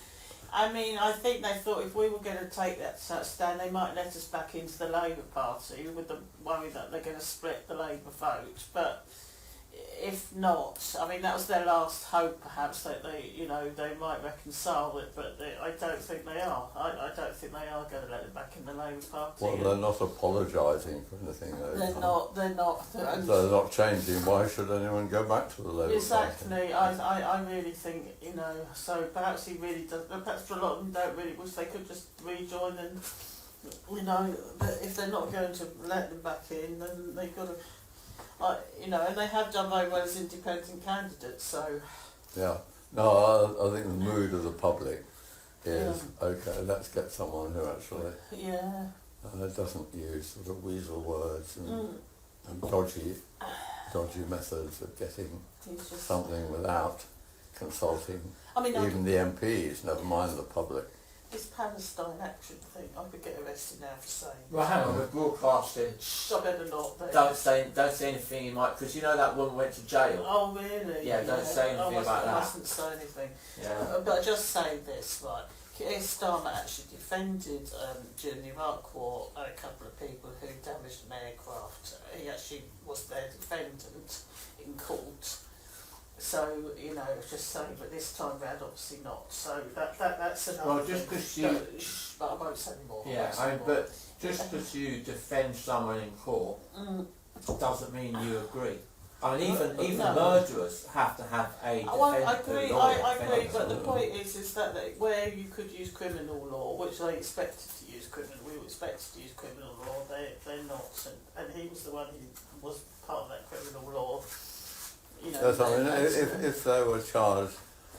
I mean, I think they thought if we were going to take that stand, they might let us back into the Labour Party with the worry that they're going to split the Labour vote. But if not, I mean, that was their last hope, perhaps, that they might reconcile it. But I don't think they are. I don't think they are going to let them back in the Labour Party. Well, they're not apologising for anything. They're not. They're not changing. Why should anyone go back to the Labour Party? Exactly. I really think, so perhaps he really does, perhaps for a lot of them don't really wish they could just rejoin, and, but if they're not going to let them back in, then they've got to, and they have done very well as independent candidates, so. Yeah. No, I think the mood of the public is, okay, let's get someone who actually Yeah. doesn't use sort of weasel words and dodgy methods of getting He's just, something without consulting I mean, even the MPs, never mind the public. this Palestine action thing, I could get arrested now for saying. Well, hang on, we're broadcasting. I better not. Don't say anything you might, because that woman went to jail. Oh, really? Yeah, don't say anything about that. I mustn't say anything. Yeah. But I just say this, right. Keir Starmer actually defended during the Iraq War a couple of people who damaged an aircraft. He actually was their defendant in court. So, just saying, but this time round, obviously not. So that's another. Well, just because you. But I won't say any more. Yeah, but just because you defend someone in court doesn't mean you agree. I mean, even No. murderers have to have a defender. I agree, I agree, defense. but the point is that where you could use criminal law, which they expected to use we were expected to use criminal law, they're not, and he was the one who was part of that criminal law. Yes, I mean, if they were charged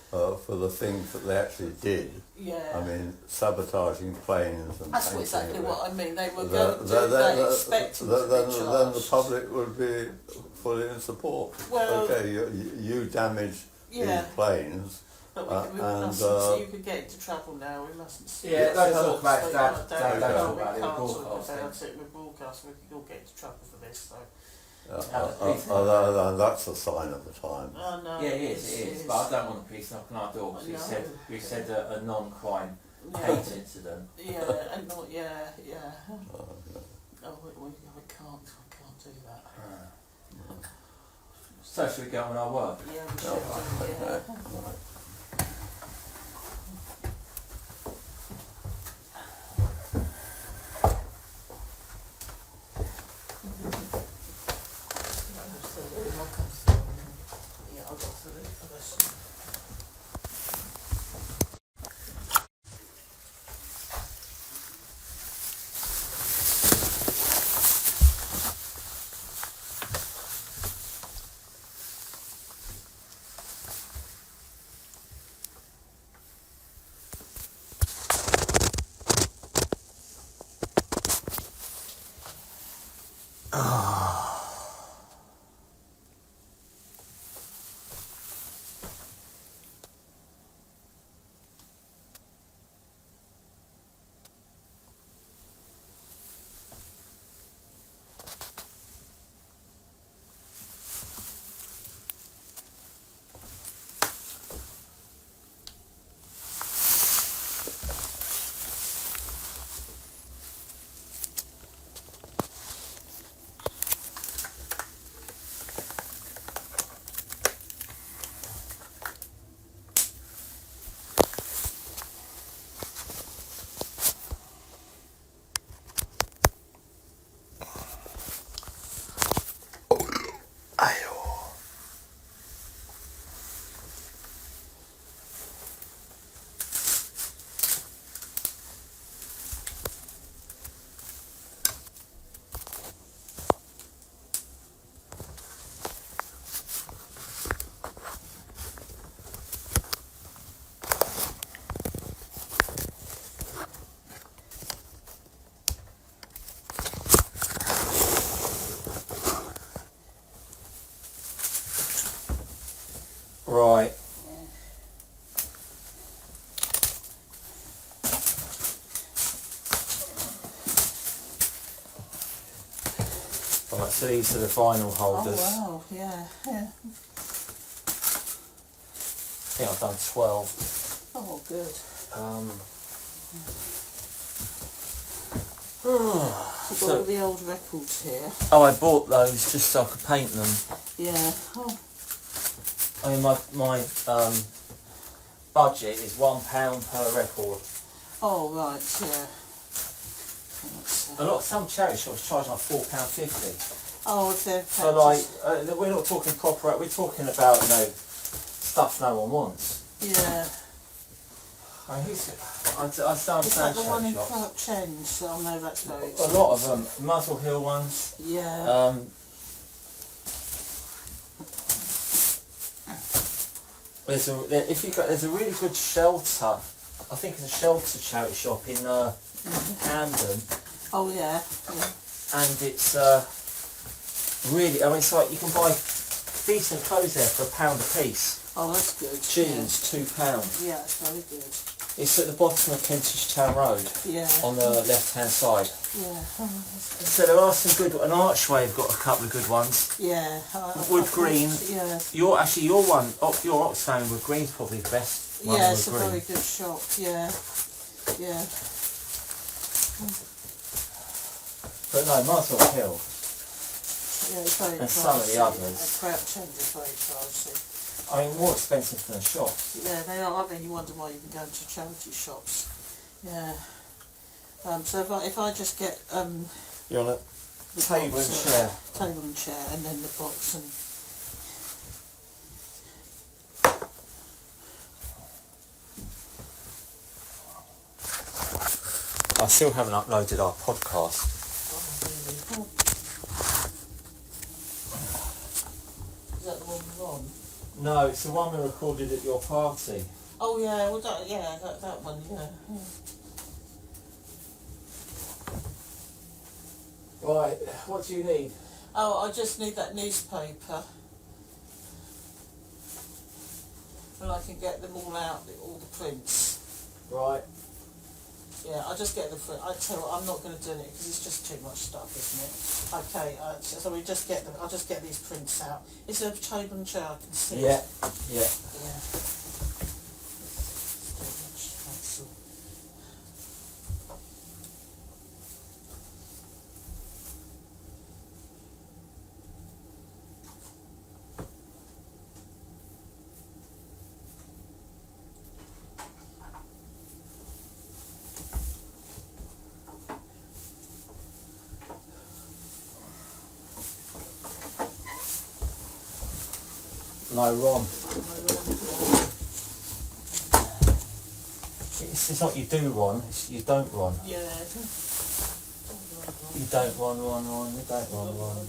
for the things that they actually did, yeah. I mean, sabotaging planes and That's painting exactly it, what I mean. They were then- going to, then- they then- expected then- to then be the charged. public would be fully in support. Well, Okay, you damaged yeah, these planes. but we and, mustn't, you could get into trouble now, we mustn't. Yeah, don't talk about we that. can't Don't talk we about it. can't We're talk broadcasting. about it, we're broadcasting, we could all get into trouble for this, so. That's a sign of the time. Oh, no, Yeah, it is. But I don't want the police knocking our door because No. we said a non-crime Yeah. hate incident. Yeah, and not, yeah. Uh, Oh, we can't do that. So should we get on with our work? Yeah, we should No, do, okay. yeah. Yeah, I'll go through it for this. Right. Right, so these are the vinyl holders. Oh wow, yeah, yeah. I think I've done 12. Oh good. I've got all the old records here. Oh, I bought those just so I could paint them. Yeah. Oh. I mean, my budget is £1 per record. Oh right, yeah. Some charity shops charge like £4.50. Oh, if they're So like, we're not talking proper. We're talking about stuff no one wants. Yeah. I mean, I don't Is that understand the one charity in shops. Crouch End? So I know that's very A expensive. lot of them, Muswell Hill ones. Yeah. There's a really good shelter. I think it's a shelter charity shop in Camden, Oh yeah. Yeah. and it's really. I mean, it's like you can buy decent clothes there for £1 a piece. Oh, that's good. Jeans, £2. Yeah, it's very good. It's at the bottom of Kentish Town Road Yeah. on the left-hand side. Yeah. Oh, that's good. So there are some good. An Archway have got a couple of good ones. Yeah. Wood green. Yeah. Your Oxfam Wood Green's probably the best one. Yeah, it's a Wood Green. very good shop. Yeah. Yeah. But no, Muswell Hill. Yeah, it's very And some of the pricey. others. Crouch End is very pricey. I mean, more expensive than a shop. Yeah, they are. I mean, you wonder why you can go into charity shops. Yeah. So if I just get You're on a the table box, and chair. table and chair, and then the box and. I still haven't uploaded our podcast. Oh, really? Is that the one we're on? No, it's the one we recorded at your party. Oh yeah, well that one, yeah. Right, what do you need? Oh, I just need that newspaper. And I can get them all out, all the prints. Right. Yeah, I'll just get the print. I tell you what, I'm not going to do it because it's just too much stuff, isn't it? Okay, so we just get them. I'll just get these prints out. Is there a table and chair I can sit? Yeah. Yeah. Too much hassle. No, Ron. It's not you do, Ron. It's you don't, Ron. Yeah. You don't, Ron. You don't, Ron.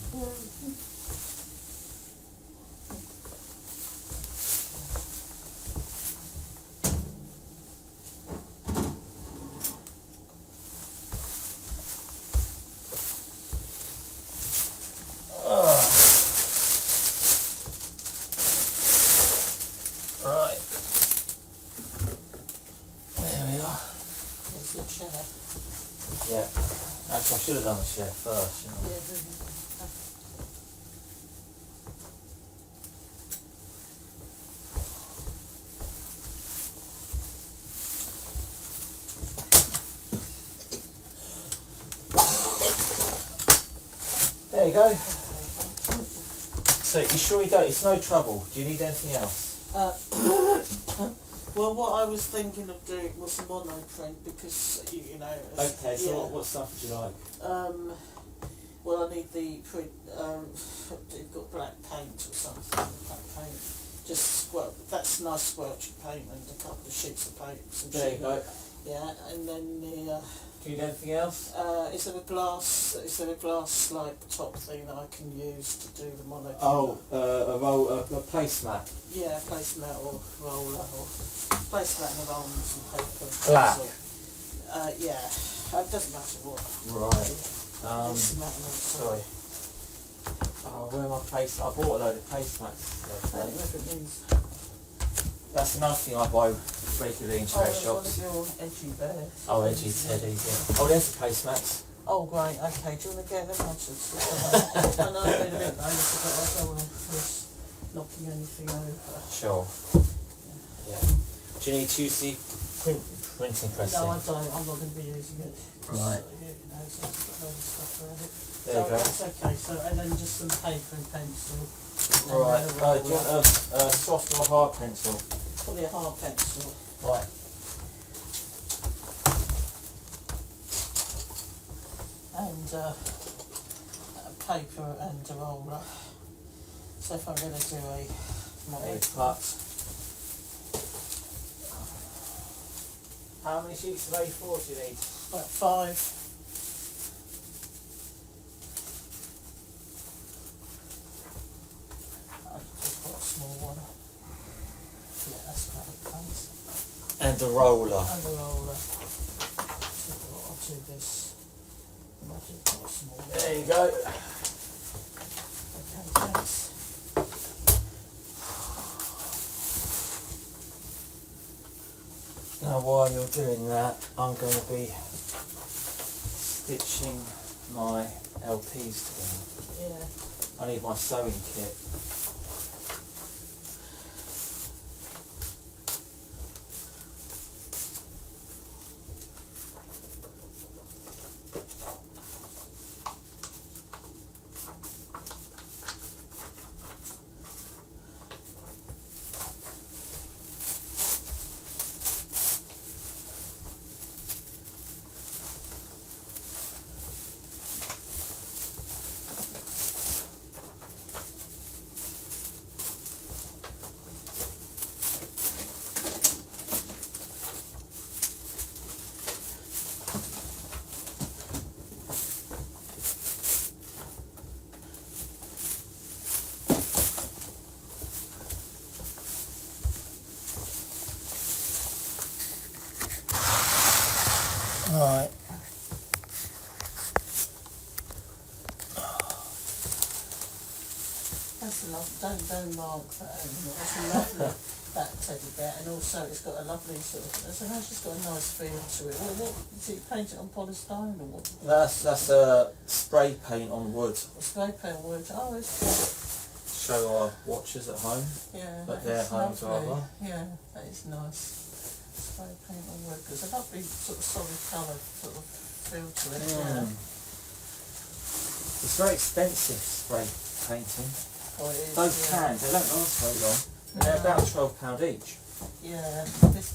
Right. There we are. There's the chair. Yeah. Actually, I should have done the chair first. Yeah. There you go. So you sure you don't? It's no trouble. Do you need anything else? Well, what I was thinking of doing was a monoprint because you know. Okay. So yeah. what stuff would you like? Well, I need the print. You've got black paint or something. Black paint. Just that's nice squelchy paint and a couple of sheets of paper. There you go. Yeah, and then the. Do you need anything else? Is there a glass like top thing that I can use to do the monoprint? Oh, a placemat. Yeah, placemat or roller or placemat and roll and some paper. Black. Yeah, it doesn't matter what. Right. Doesn't matter what. Sorry. Oh, where are my place? I bought a load of placemats. Whatever it means. That's another thing I buy regularly in trade shops. Your edgy bears. Oh, edgy teddies, yeah. Oh, there's the placemats. Oh, great, okay, do you want to get them? I know I've been a bit lazy, but I don't want to risk knocking anything over. Sure. Yeah. Do you need to use the printing press? No, I don't, I'm not going to be using it. Right. So, you know, so I've got loads of stuff around it. There you go. That's okay, so, and then just some paper and pencil. Alright, do you want a soft or hard pencil? Probably a hard pencil. Right. And a paper and a roller. So if I'm going to do There you cut. How many sheets of A4 do you need? about 5. I've just got a small one. Yeah, that's great, thanks. And a roller. And a roller. So I'll do this. I'll do quite a small one. There you go. Okay, thanks. Now while you're doing that, I'm going to be stitching my LPs together. Yeah. I need my sewing kit. Right. That's a lovely, don't mark that anymore. That's a lovely, that teddy bear, and also it's got a lovely sort of, it's just got a nice feel to it. What is it, painted on polystyrene or what? That's a spray paint on wood. Spray paint wood, oh it's, Show our watchers at home. yeah, But that their is homes lovely. rather. Yeah, that is nice. Spray paint on wood, because a lovely sort of solid colour sort of feel to it, yeah. It's very expensive spray painting. Oh, it is, Those yeah. cans, they don't last very long. And they're No. about £12 each. Yeah, this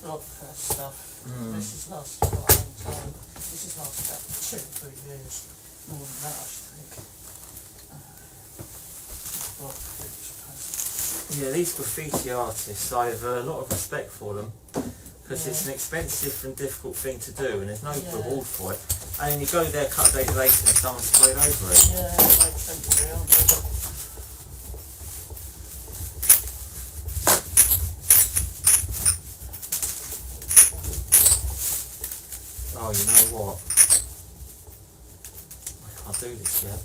block press stuff, Mm. this has lasted quite a long time. This has lasted about 2 or 3 years, more than that I should think. Block press. Yeah, these graffiti artists, I have a lot of respect for them because it's an expensive and difficult thing to do and there's no Yeah. reward for it. And then you go there a couple of days later and someone's sprayed over it. Yeah, that makes sense to me, aren't they? Oh, you know what? I can't do this yet.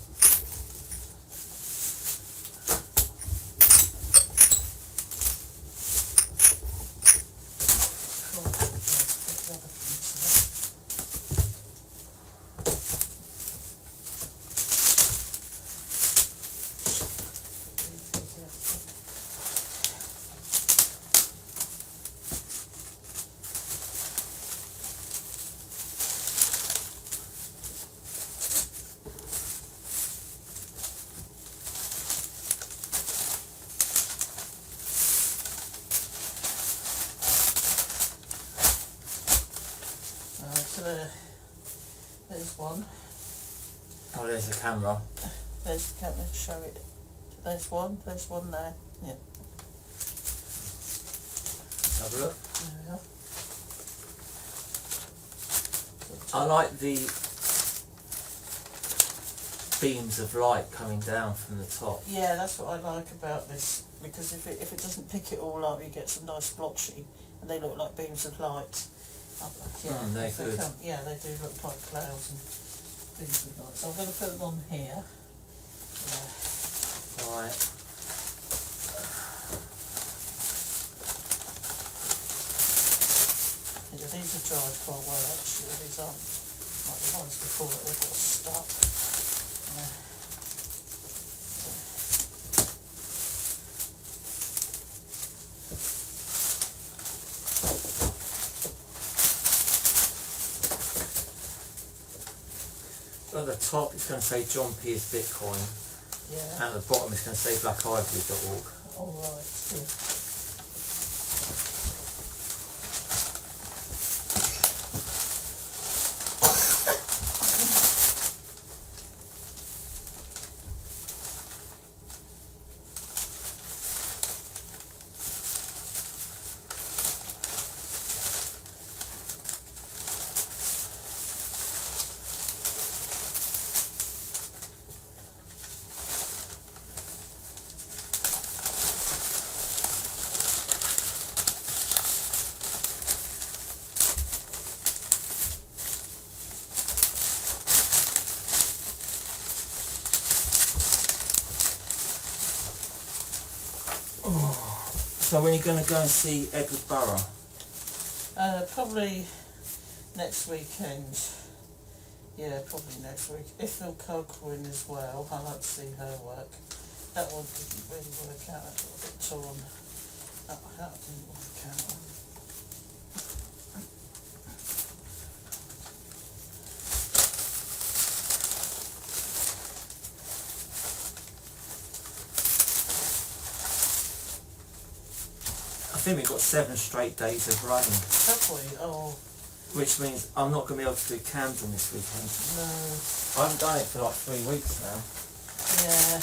So there's one. Oh, there's the camera. There's the camera, show it. There's one there. Yeah, Have a look. there we are. I like the beams of light coming down from the top. Yeah, that's what I like about this, because if it doesn't pick it all up, you get some nice blotchy, and they look like beams of light. They're if they good. yeah, they do look like clouds and beams of light. So I'm going to put them on here. Yeah. Right. drive quite well actually. These aren't like the ones before that they got stuck. At the top it's going to say John Pierce Bitcoin, Yeah. and at the bottom it's going to say blackivory.org. All right. Good. So when are you going to go and see Edward Burrow? Probably next weekend. Yeah, probably next week. If Phil Coker in as well, I like to see her work. That one didn't really work out. That got a bit torn. That didn't work out. I think we've got 7 straight days of rain, Have we? Oh, which means I'm not going to be able to do Camden this weekend. no. I haven't done it for like 3 weeks now. Yeah.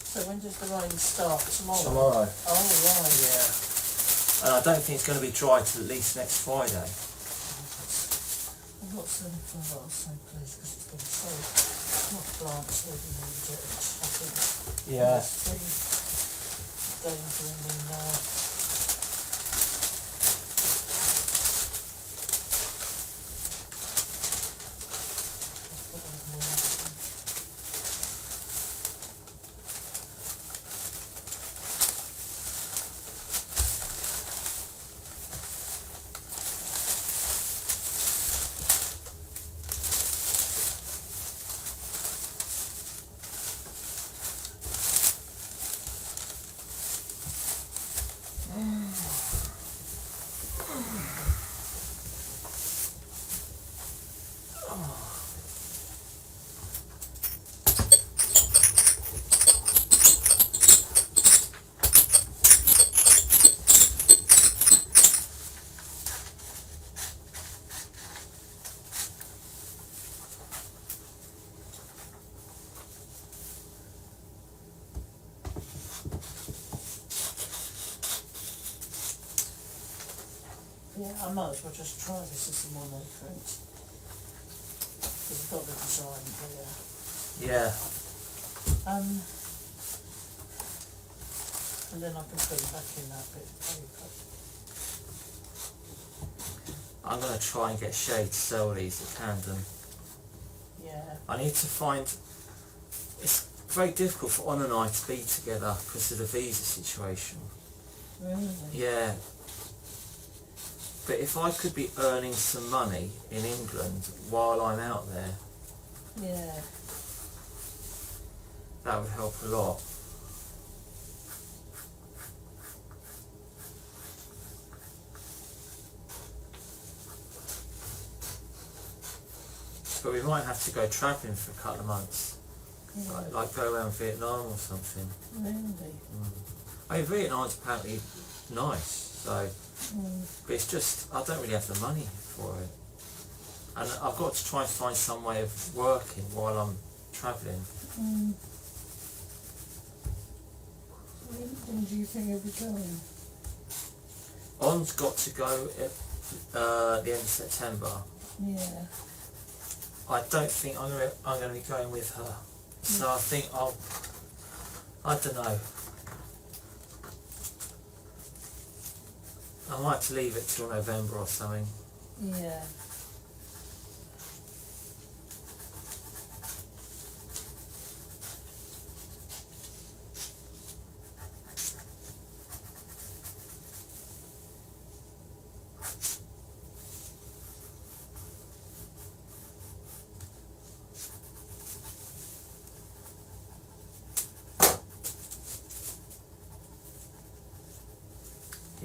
So when does the rain start? Tomorrow? Tomorrow. Oh, right. Yeah. And I don't think it's going to be dry till at least next Friday. I'm not so pleased because it's been so my plants really need it. I think Yeah. it's been endangering me now. Yeah, I might as well just try this as a monoprint. Because I've got the design here. Yeah. And then I can put it back in that bit of paper. I'm going to try and get Shay to sell these at Camden. Yeah. I need to find... It's very difficult for Anna and I to be together because of the visa situation. Really? Yeah. But if I could be earning some money in England while I'm out there, Yeah. that would help a lot. But we might have to go travelling for a couple of months. Yeah. Like go around Vietnam or something. Really? I mean, Vietnam's apparently nice, so... But it's just, I don't really have the money for it. And I've got to try and find some way of working while I'm travelling. When do you think you'll be going? On's got to go at the end of September. Yeah. I don't think I'm going to be going with her. So I think I don't know. I might have to leave it till November or something. Yeah.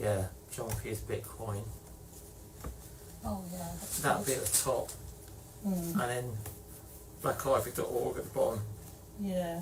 Yeah, John Pierce Bitcoin. Oh yeah, that's That'll good. be at the top, Mm. and then blackivy.org at the bottom. Yeah.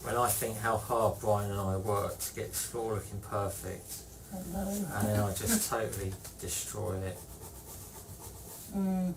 When I think how hard Brian and I worked to get this floor looking perfect, I know. and then I just totally destroy it. Mm.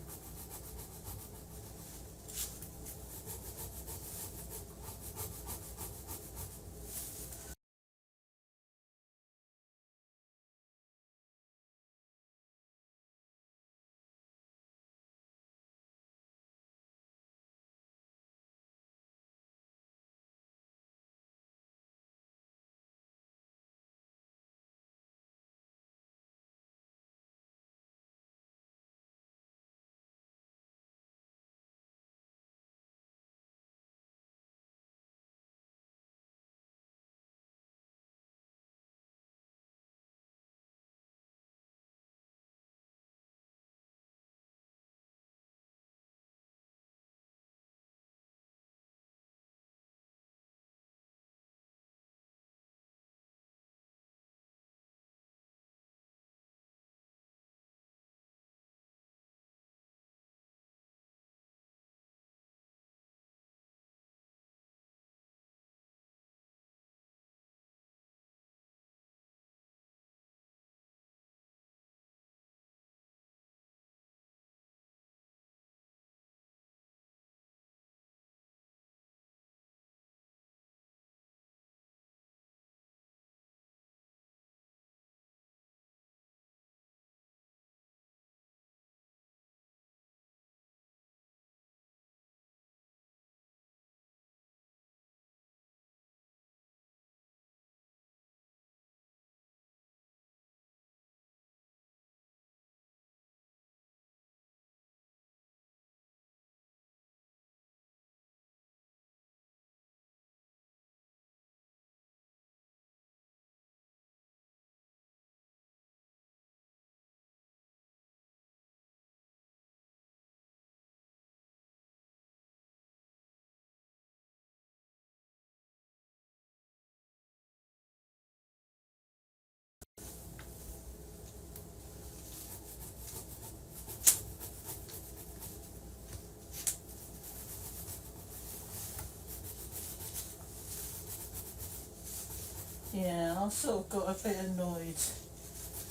Yeah, I sort of got a bit annoyed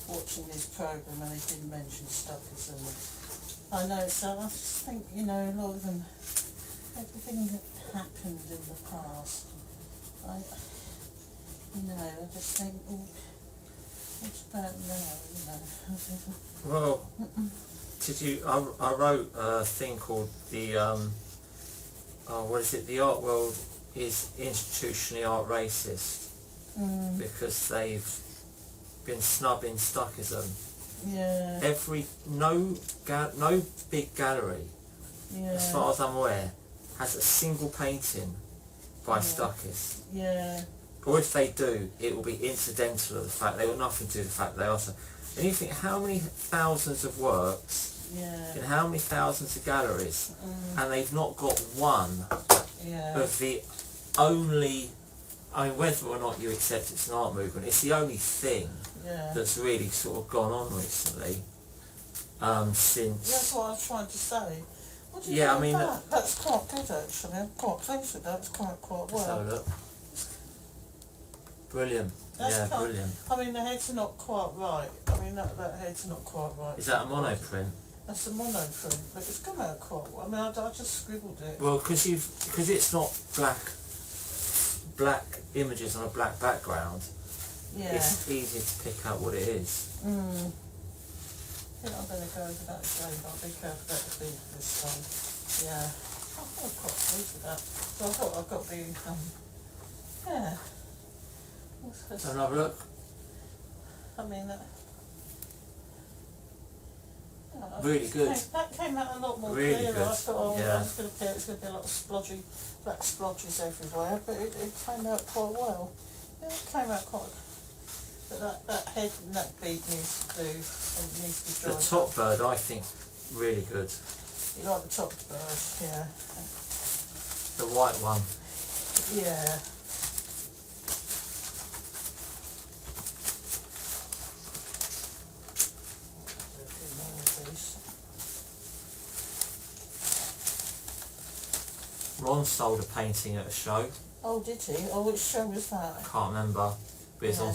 watching this programme and they didn't mention Stuckers, and I know, so I just think, you know, a lot of them, everything that happened in the past, I just think, oh, what's about now, you know? Well, I wrote a thing called the, what is it, the art world is institutionally art racist. Because they've been snubbing Stuckism. Yeah. No big gallery, Yeah. as far as I'm aware, has a single painting by Stuckis. Yeah. Or if they do, it will be incidental to the fact they got nothing to do with the fact they also. And you think how many thousands of works in how many thousands of galleries, and they've not got one of the only. I mean, whether or not you accept it's an art movement, it's the only thing that's really sort of gone on recently. Since that's what I was trying to say. What do you Yeah, think I mean, of that? That's quite good actually. I'm quite pleased with that. It's quite let's well. have a look. Brilliant. That's Yeah, quite- brilliant. I mean, the heads are not quite right. I mean, that head's not quite right. Is that a mono print? That's a mono print, but it's come out quite well. I mean, I just scribbled it. Well, because it's not black images on a black background. Yeah. It's easy to pick out what it is. I think I'm going to go with that again, but I'll be careful about the beef this time. Yeah. I'm quite pleased with that. So I thought I've got the, yeah. Have another look. I mean, Really good. That came out a lot more Really clearer. good. I thought, oh, Yeah. I was going to it's going to be a lot of splodgy, black splodges everywhere, but it came out quite well. Yeah, it came out quite. But that head and that beak needs to do, and needs to be The dried top up. bird, I think, really good. You like the top bird, yeah. The white one. Yeah. Ron sold a painting at a show. Oh, did he? Oh, which show was that? Can't remember, but it's Yeah.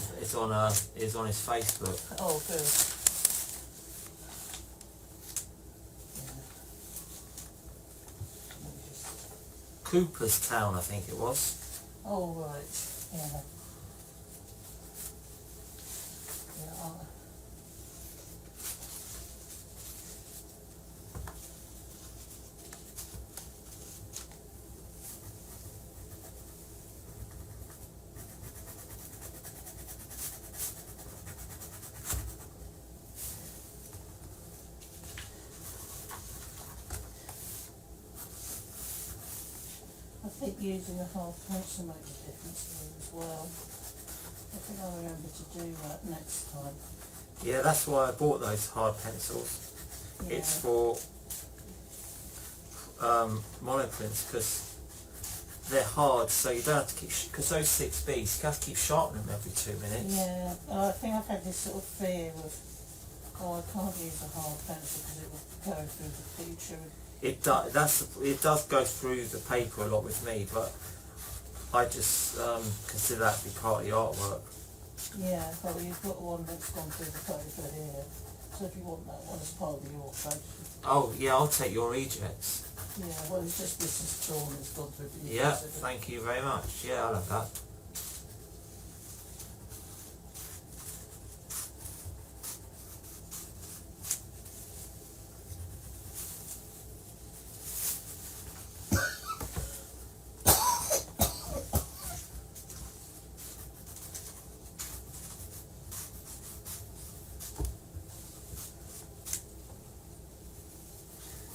it's on his Facebook. Oh, good. Cooperstown, I think it was. Oh, right. Yeah. Yeah. I think using a half pencil made a difference to me as well. I think I'll remember to do that next time. Yeah, that's why I bought those hard pencils. Yeah. It's for monoprints because they're hard, so you don't have to keep, because those 6Bs, you have to keep sharpening them every 2 minutes. Yeah, I think I've had this sort of fear of, oh, I can't use a hard pencil because it will go through the feature. It does go through the paper a lot with me, but I just consider that to be part of the artwork. Yeah, well, you've got one that's gone through the paper here, so if you want that one as part of your page. Oh yeah, I'll take your rejects. Yeah, well, it's just this is drawn, it's gone through the Yeah, paper. thank you very much. Yeah, I'll have that.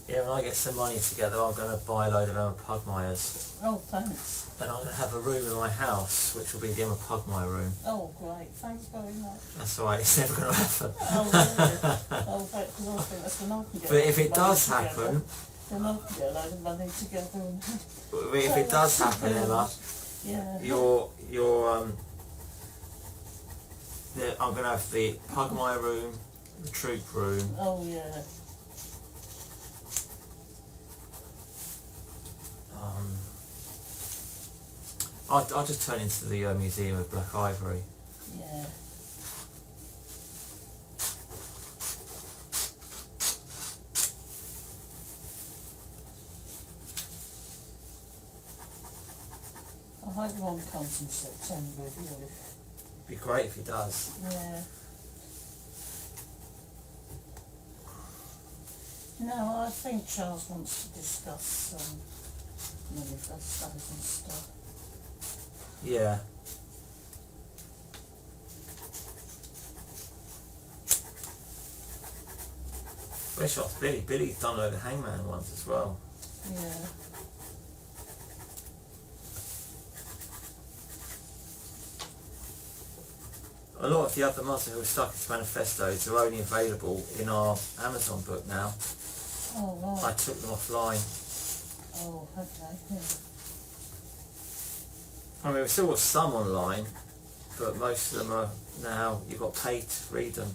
Yeah, when I get some money together, I'm going to buy a load of Emma Pugmires. Oh, thanks. And I'm going to have a room in my house, which will be the Emma Pugmire room. Oh, great, thanks very much. That's alright, it's never going to happen. Oh, really? Oh, great, because I think that's when I can get But a if load it of does money happen, together, then I can get a load of money together and... if it does happen, Emma, Yeah. I'm going to have the Pugmire room, the Throop room. Oh, yeah. I'll just turn into the Museum of Black Ivory. Yeah. I hope one comes in September, really. Be great if he does. Yeah. No, I think Charles wants to discuss manifestos and stuff. Yeah. Where's shot's Billy? Billy's done a load of Hangman ones as well. Yeah. A lot of the other monsters who are stuck into manifestos are only available in our Amazon book now. Oh, I right. took them offline. Oh, okay. Yeah. I mean, we've still got some online, but most of them are now, you've got paid to read them.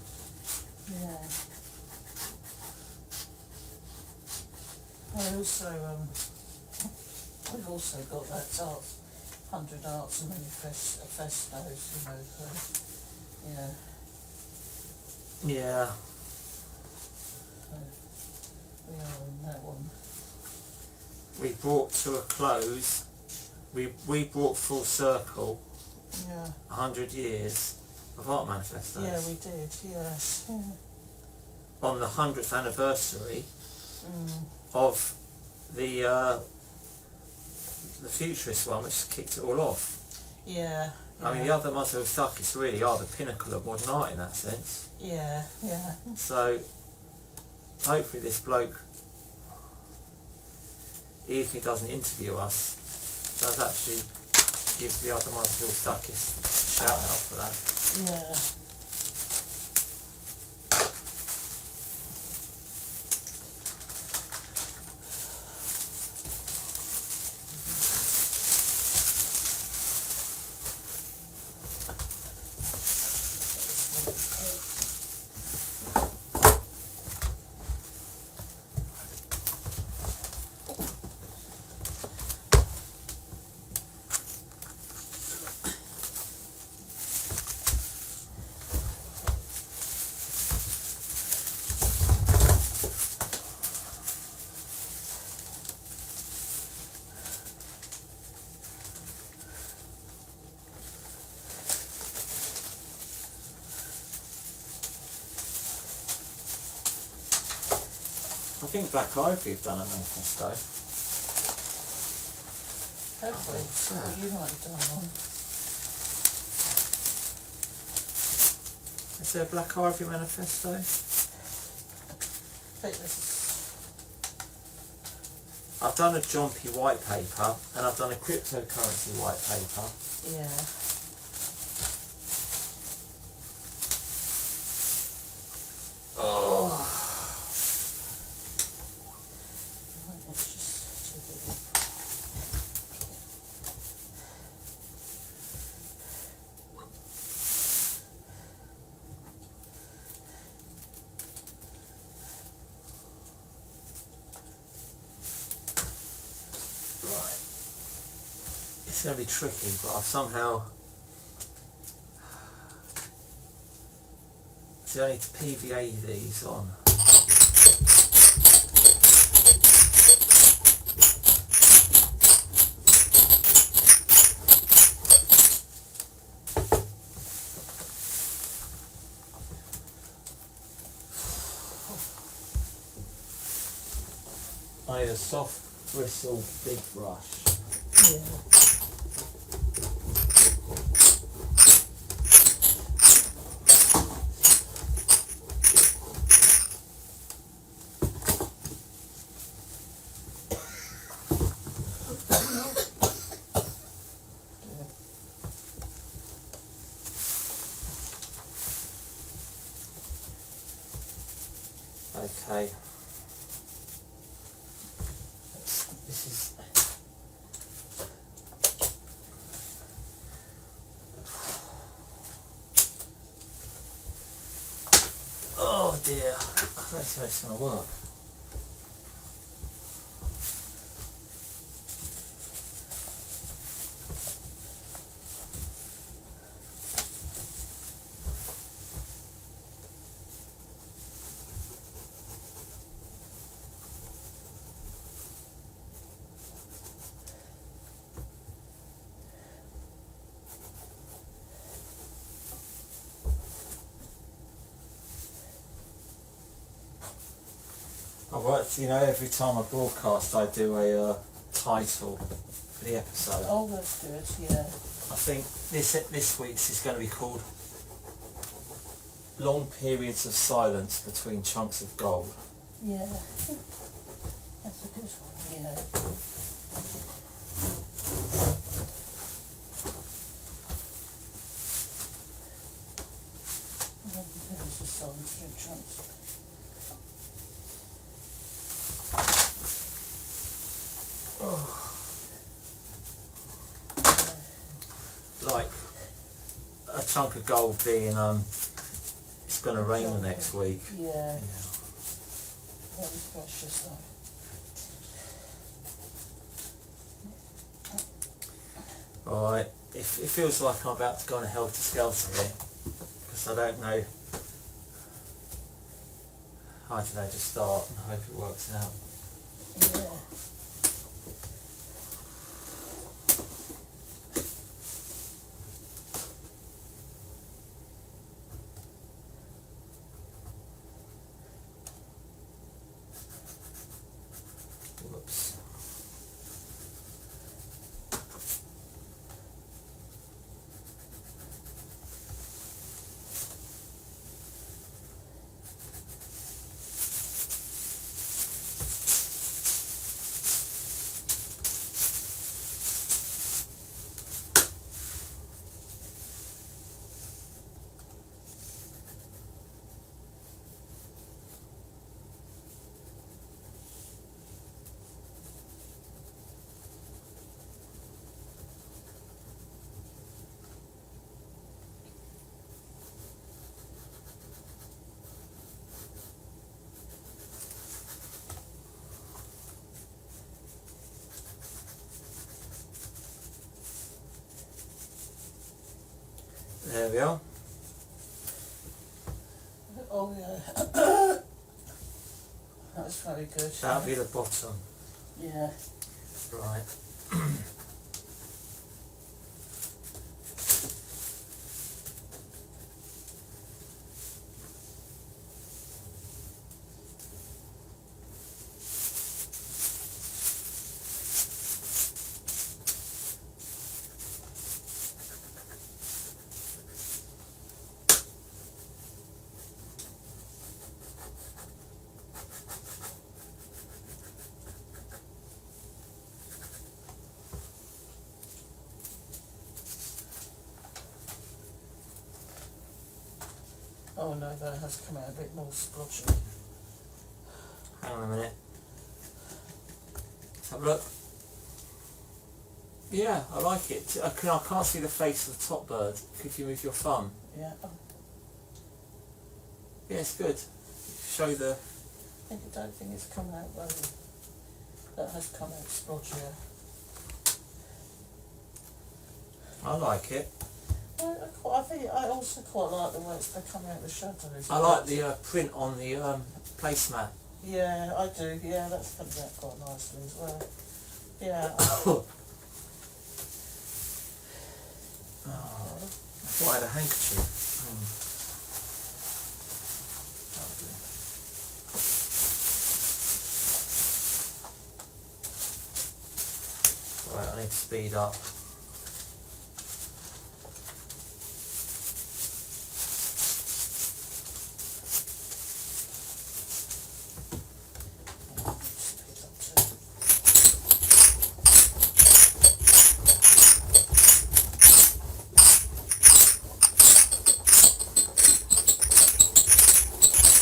Yeah. We've also got that 100 Arts and Manifestos, you know, yeah. Yeah. So we are in that one. We brought to a close, we brought full circle Yeah. 100 years of art manifestos. Yeah, we did, yes. Yeah. On the 100th anniversary of the Futurist one, which kicked it all off. Yeah. I mean, the other Muswell Stuckists really are the pinnacle of modern art in that sense. Yeah, yeah. So, hopefully this bloke, even if he doesn't interview us, does actually give the other Muswell Stuckists a shout out for that. Yeah. I think Black Ivory have done a manifesto. Hopefully, so you might have done one. Is there a Black Ivory manifesto? I think this is, I've done a Jumpy white paper and I've done a cryptocurrency white paper. yeah. Oh. It's just too big. Right. It's going to be tricky, but I've somehow... So I need to PVA these on. I need a soft bristle big brush. Yeah. Okay. This is... Oh dear, I don't think it's going to work. I worked, you know, every time I broadcast I do a title for the episode. Oh, that's good, yeah. I think this week's is going to be called Long Periods of Silence Between Chunks of Gold. Yeah. That's a good one, yeah. There's the silence between chunks. Like a chunk of gold being it's going to rain the next week. Yeah. That was precious though. Right, it feels like I'm about to go on a helter-skelter here, because I don't know. I don't know, just start and hope it works out. Yeah. Whoops. There we are. Oh yeah. That's very good. That'll be the bottom. Yeah. Right. Oh no, that has come out a bit more splotchy. Hang on a minute. Let's have a look. Yeah, I like it. I can't see the face of the top bird. If you move your thumb. Yeah. Oh, Yeah, it's good. Show the... I don't think it's come out well. That has come out splotchier. I like it. I think I also quite like the way it's come out the shadows. I like the print on the placemat. Yeah, I do. Yeah, that's come out quite nicely as well. Yeah. Oh, I thought I had a handkerchief. Right, I need to speed up.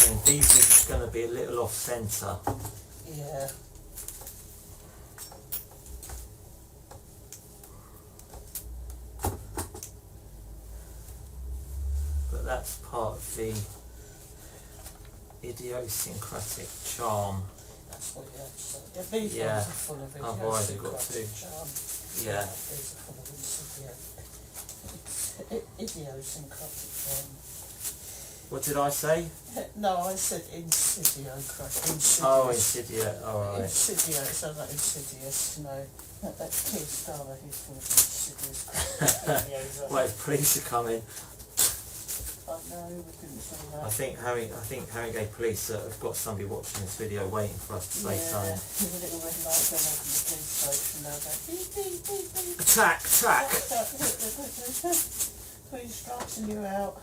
And these are going to be a little off centre. Yeah. But that's part of the idiosyncratic charm. That's what you have to say. Yeah, these Yeah. ones are full of Otherwise you've got idiosyncratic to- charm. Yeah. These are full of idiosyncratic charm. What did I say? No, I said insidious. Oh, insidious. Alright. Insidious, so that insidious, no. That Keith Starler, he's full of insidious videos. Well, if police are coming, Oh no, we didn't say that. I think Harrogate police have got somebody watching this video waiting for us to say something. There's a little red light going on from the police station now. Beep, beep, beep, beep. Attack! Police striking you out.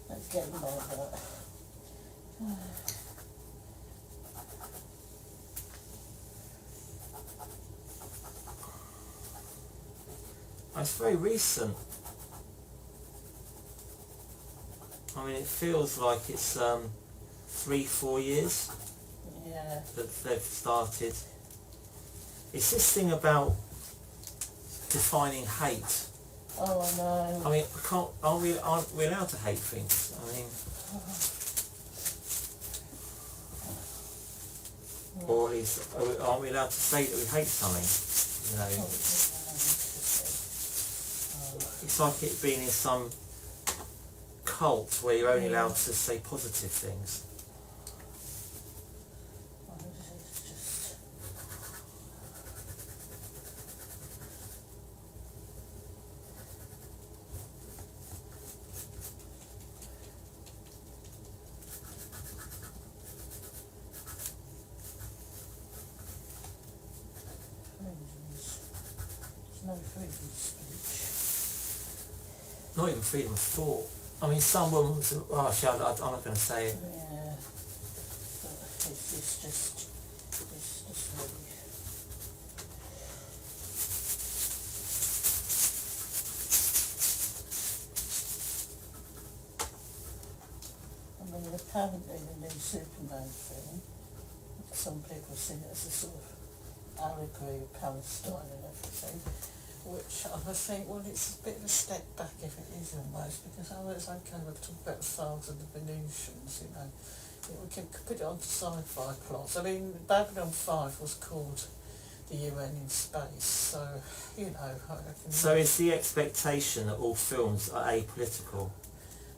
Let's get them over that. It's very recent. I mean, it feels like it's 3-4 years Yeah. that they've started. It's this thing about defining hate. Oh no. I mean, aren't we allowed to hate things? I mean, or at least aren't we allowed to say that we hate something? You know. it's like it being in some cult where you're only allowed to say positive things. It's just... There's no freedom of speech. Not even freedom of thought. I mean, some women, oh, actually, I'm not going to say it. Yeah, but it's just really... I mean, apparently the new Superman film, some people see it as a sort of allegory of Palestine and everything, which I think, well, it's a bit of a step back if it is almost, because I was okay with talking about the Thugs and the Venusians, you know. We can put it onto sci-fi plots. I mean, Babylon 5 was called the UN in space, so, you know, I reckon... So is the expectation that all films are apolitical?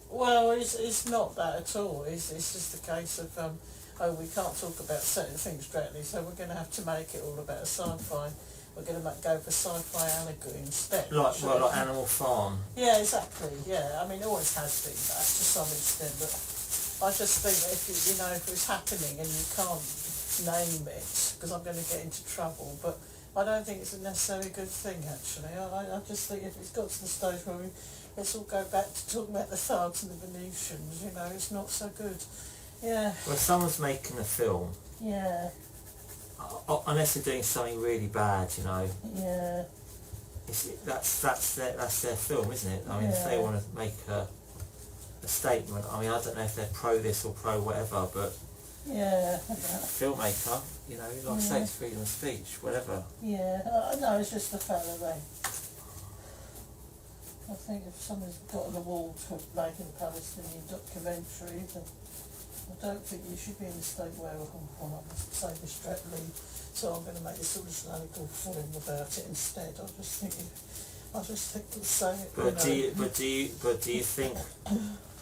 Well, it's not that at all. It's just a case of, oh, we can't talk about certain things directly, so we're going to have to make it all about sci-fi. We're going to go for sci-fi allegory instead. Like Animal Farm? Yeah, exactly, yeah. I mean, it always has been that to some extent, but I just think that if if it's happening and you can't name it, because I'm going to get into trouble, but I don't think it's a necessarily good thing, actually. I just think if it's got to the stage where let's all go back to talking about the Thugs and the Venusians, you know, it's not so good. Yeah. Well, if someone's making a film, Yeah. unless they're doing something really bad, you know, Yeah. that's their film, isn't it? I mean, if they want to make a statement, I mean, I don't know if they're pro this or pro whatever, but Yeah. filmmaker, you know, like I say, it's freedom of speech, whatever. Yeah. No, it's just the fact that I think if someone's got on the wall for making a Palestinian documentary, then I don't think you should be in a state where I must say this directly, so I'm going to make this sort of cynical film about it instead. I just think to say it. But do you think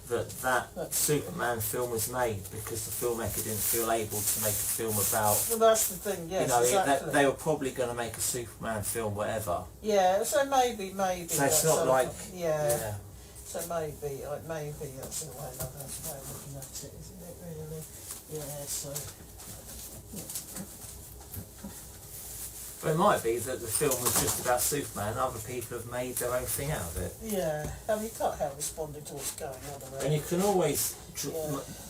that Superman film was made because the filmmaker didn't feel able to make a film about? Well, that's the thing. Yes, you know, exactly. they were probably going to make a Superman film, whatever. Yeah, so maybe. So it's not like yeah. So maybe that's the way of looking at it, isn't it? Really? Yeah. So. But it might be that the film was just about Superman and other people have made their own thing out of it. Yeah, I mean, you can't help responding to what's going on around. And you can always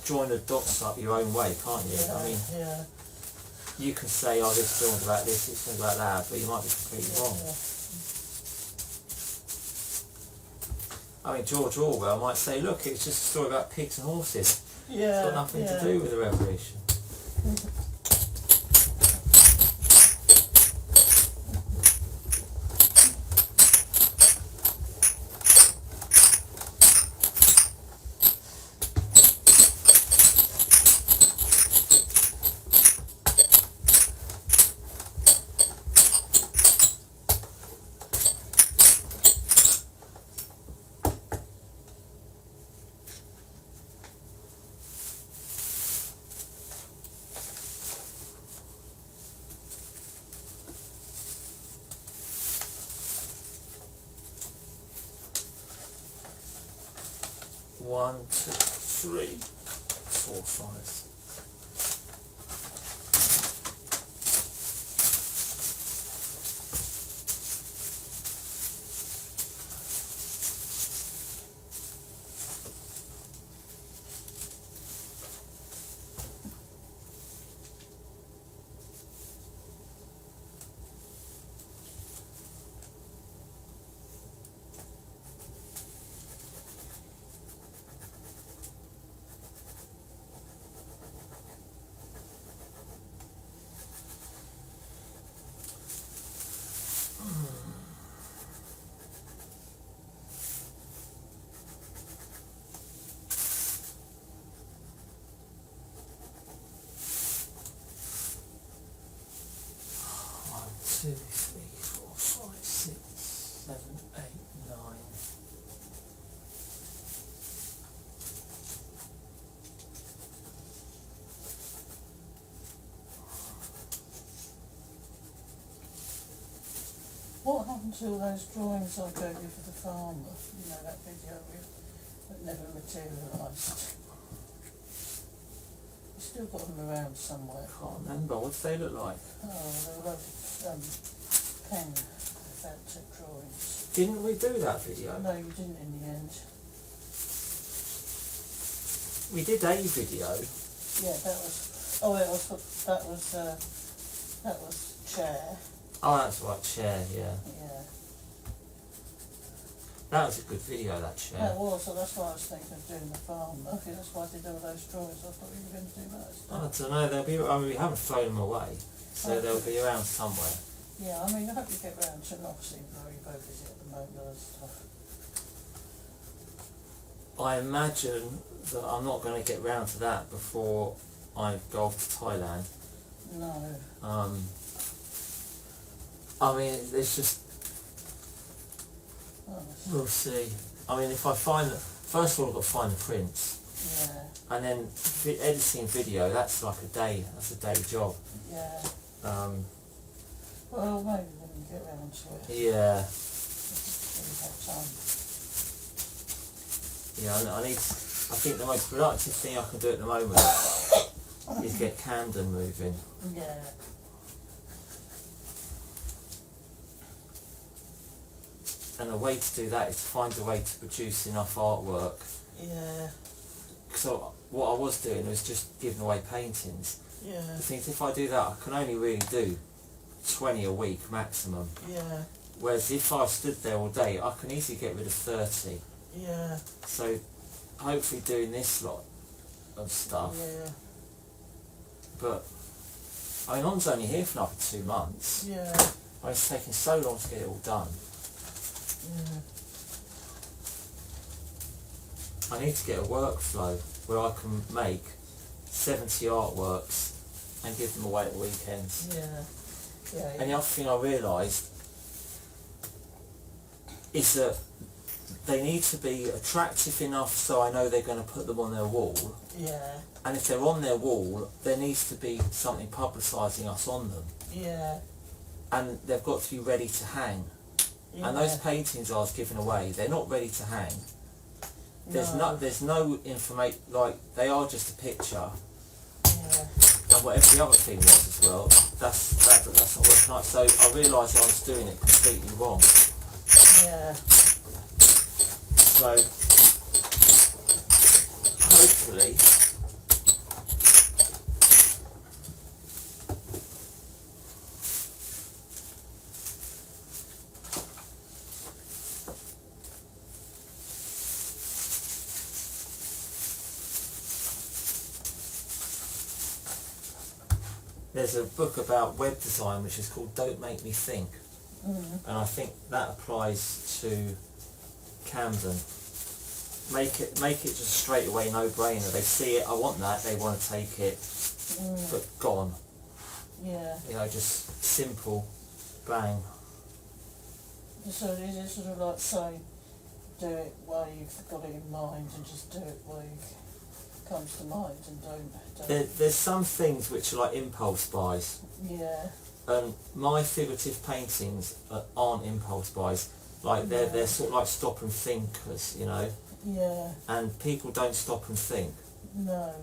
join the dots up your own way, can't you? Yeah, I mean, you can say, oh, this film's about this, this film's about that, but you might be completely wrong. Yeah. I mean, George Orwell might say, look, it's just a story about pigs and horses. Yeah, It's got nothing to do with the revolution. One, two, three, four, five. One, two, three, four, five, six, seven, eight, nine. What happened to all those drawings I gave you for the farmer? You know, that video that never materialised. You still got them around somewhere. Can't remember. What do they look like? Oh, they were like pen effective drawings. Didn't we do that video? No, you didn't in the end. We did a video. Yeah, that was. Oh, that was chair. Oh, that's right, chair, yeah. Yeah. That was a good video, that chair. That was, so that's why I was thinking of doing the farm. Okay, that's why I did all those drawings. I thought you were going to do that. I don't know, they'll be, I mean, we haven't thrown them away, so they'll be around somewhere. Yeah, I mean, I hope you get round to it. Obviously, very busy at the moment and stuff. I imagine that I'm not going to get round to that before I go off to Thailand. No. I mean, it's just, Oh, we'll see. I mean, if I find, first of all I've got to find the prints, yeah, and then editing video, that's like a day job. yeah. Um, Well, maybe when you get round to it. yeah, When you have time. yeah, I think the most productive thing I can do at the moment is get Camden moving. Yeah. And the way to do that is to find a way to produce enough artwork. Yeah. So what I was doing was just giving away paintings. Yeah. I think if I do that, I can only really do 20 a week maximum. Yeah. Whereas if I stood there all day, I can easily get rid of 30. Yeah. So hopefully doing this lot of stuff. Yeah. But I mean, On's only here for another 2 months. Yeah. And it's taking so long to get it all done. Yeah. I need to get a workflow where I can make 70 artworks and give them away at the weekends. Yeah. Yeah. And the other thing I realised is that they need to be attractive enough so I know they're going to put them on their wall. Yeah. And if they're on their wall, there needs to be something publicising us on them. Yeah. And they've got to be ready to hang. Yeah. And those paintings I was giving away, they're not ready to hang. There's no information, like, they are just a picture. Yeah. And whatever the other thing was as well, that's not working out. So I realised I was doing it completely wrong. Yeah. So hopefully there's a book about web design which is called Don't Make Me Think. And I think that applies to Camden. Make it just straight away no-brainer. They see it, I want that, they want to take it, but gone. Yeah. You know, just simple, bang. So is it sort of like saying, do it while you've got it in mind and just do it while it comes to mind and don't. There's some things which are like impulse buys. Yeah. And my figurative paintings aren't impulse buys. Like they're sort of like stop and thinkers, you know. Yeah. And people don't stop and think. No.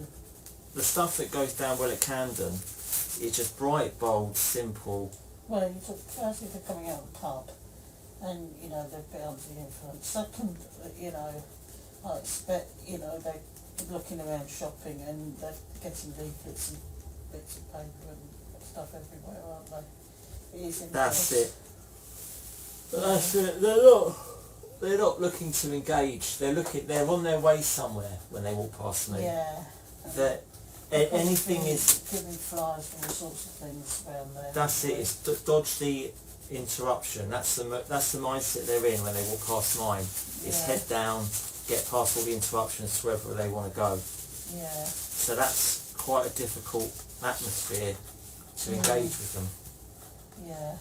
The stuff that goes down well at Camden is just bright, bold, simple. Well, you took firstly they're coming out of the pub, and you know they've been under the influence. Second, you know, I expect they're looking around shopping and they're getting leaflets and bits of paper and stuff everywhere, aren't they? It is That's it. Yeah. That's it. They're not looking to engage. They're on their way somewhere when they walk past me. Yeah. Anything is. Giving flies and all sorts of things around there. That's it. It's dodge the interruption. That's the mindset they're in when they walk past mine. It's head down, get past all the interruptions to wherever they want to go. Yeah. So that's quite a difficult atmosphere to engage with them. Yeah.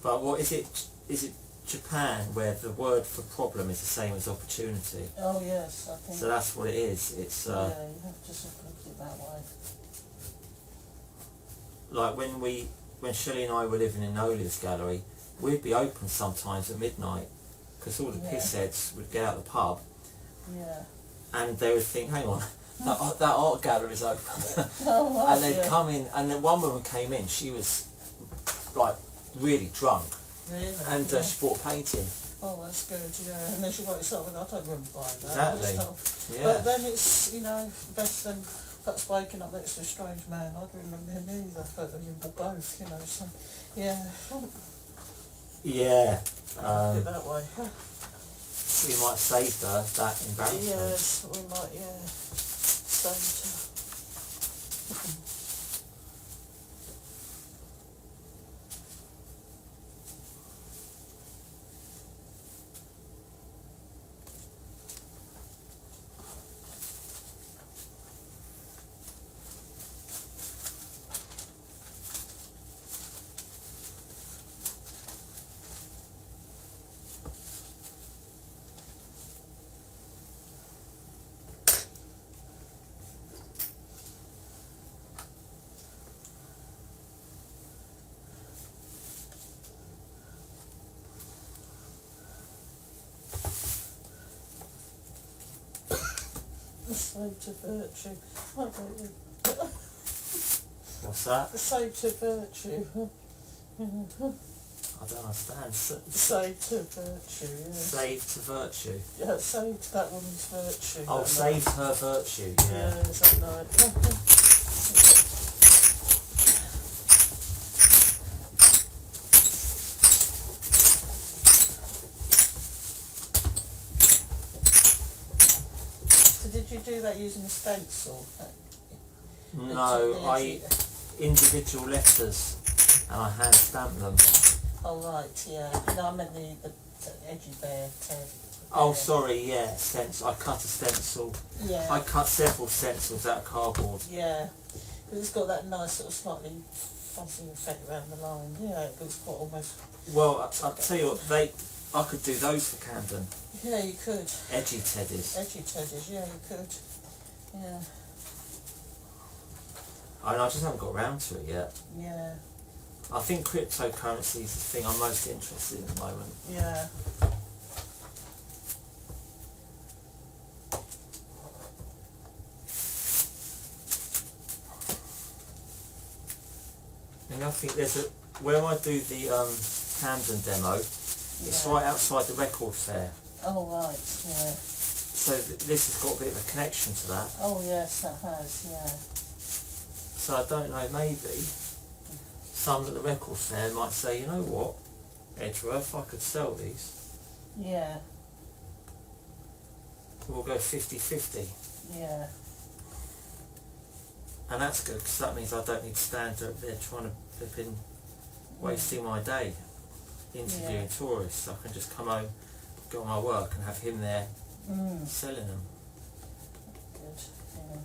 But what is it Japan where the word for problem is the same as opportunity. Oh yes, I think. So that's what it is. It's yeah, you have to sort of look at it that way. like when Shelley and I were living in Nolia's gallery, we'd be open sometimes at midnight because all the pissheads would get out of the pub Yeah. and they would think, hang on, that art gallery's open. Oh, right, And they'd yeah. come in, and then one woman came in, she was like really drunk, Really? and Yeah. she bought a painting. Oh, that's good, yeah. And then she got yourself, and I don't remember buying that. Exactly. I just thought- Yeah. But then it's, you know, best than perhaps waking up next to a strange man. I don't remember him either, but you both, you know, so, yeah. Yeah. Put it that way. We might save her that embarrassment. Yes, we might, yeah. Saved her. The slave to virtue. I don't know. What's that? The slave to virtue. I don't understand. Slave to virtue, yes. Save to virtue. Yeah, saved that woman's virtue. Oh, that saved her virtue. night. Yeah. Yeah, is that night? So did you do that using a stencil? No, I individual letters, and I hand stamp them. Oh right, yeah. No, I meant the edgy bear Ted. Oh, sorry. Yeah, stencil. I cut a stencil. Yeah. I cut several stencils out of cardboard. Yeah, because it's got that nice sort of slightly fuzzy effect around the line. Yeah, it looks quite almost. Well, I'll tell you what. I could do those for Camden. Yeah, you could. Edgy teddies. Edgy teddies, yeah, you could. Yeah, I just haven't got around to it yet. yeah, I think cryptocurrency is the thing I'm most interested in at the moment. yeah. And I think there's where I do the Camden demo, it's Yeah. right outside the record fair. Oh right, yeah. So this has got a bit of a connection to that. Oh yes, that has, yeah. So I don't know, maybe some at the record fair might say, you know what, Edgeworth, I could sell these. Yeah, We'll go 50-50. yeah, And that's good, because that means I don't need to stand up there trying to flip in, wasting my day interviewing Yeah. tourists. I can just come home, go on my work and have him there selling them. good, yeah.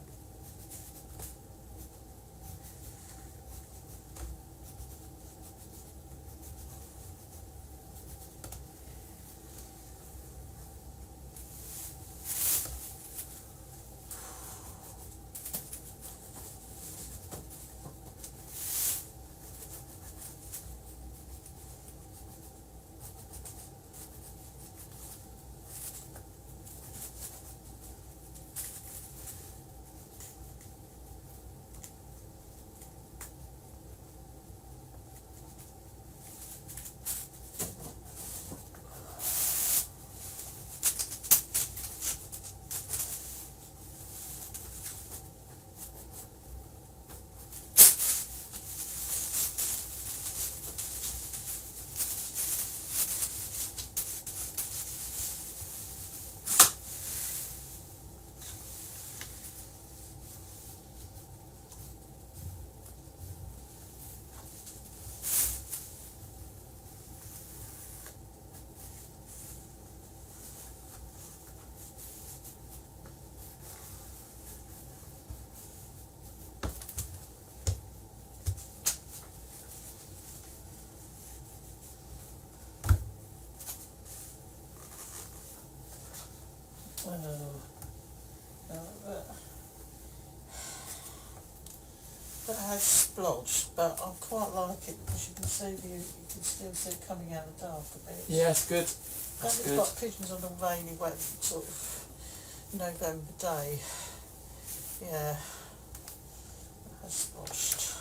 That has splodged, but I quite like it because you can still see it coming out of the dark a bit. Yeah, that's good. That That's looks good. like pigeons on a rainy, wet sort of November day. Yeah, it has splodged.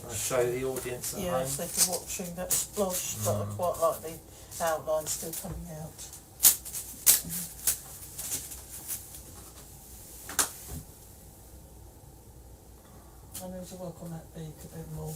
I'll show the audience at home. Yes, they can watching that splodged, but I quite like the outline still coming out. I need to work on that beak a bit more.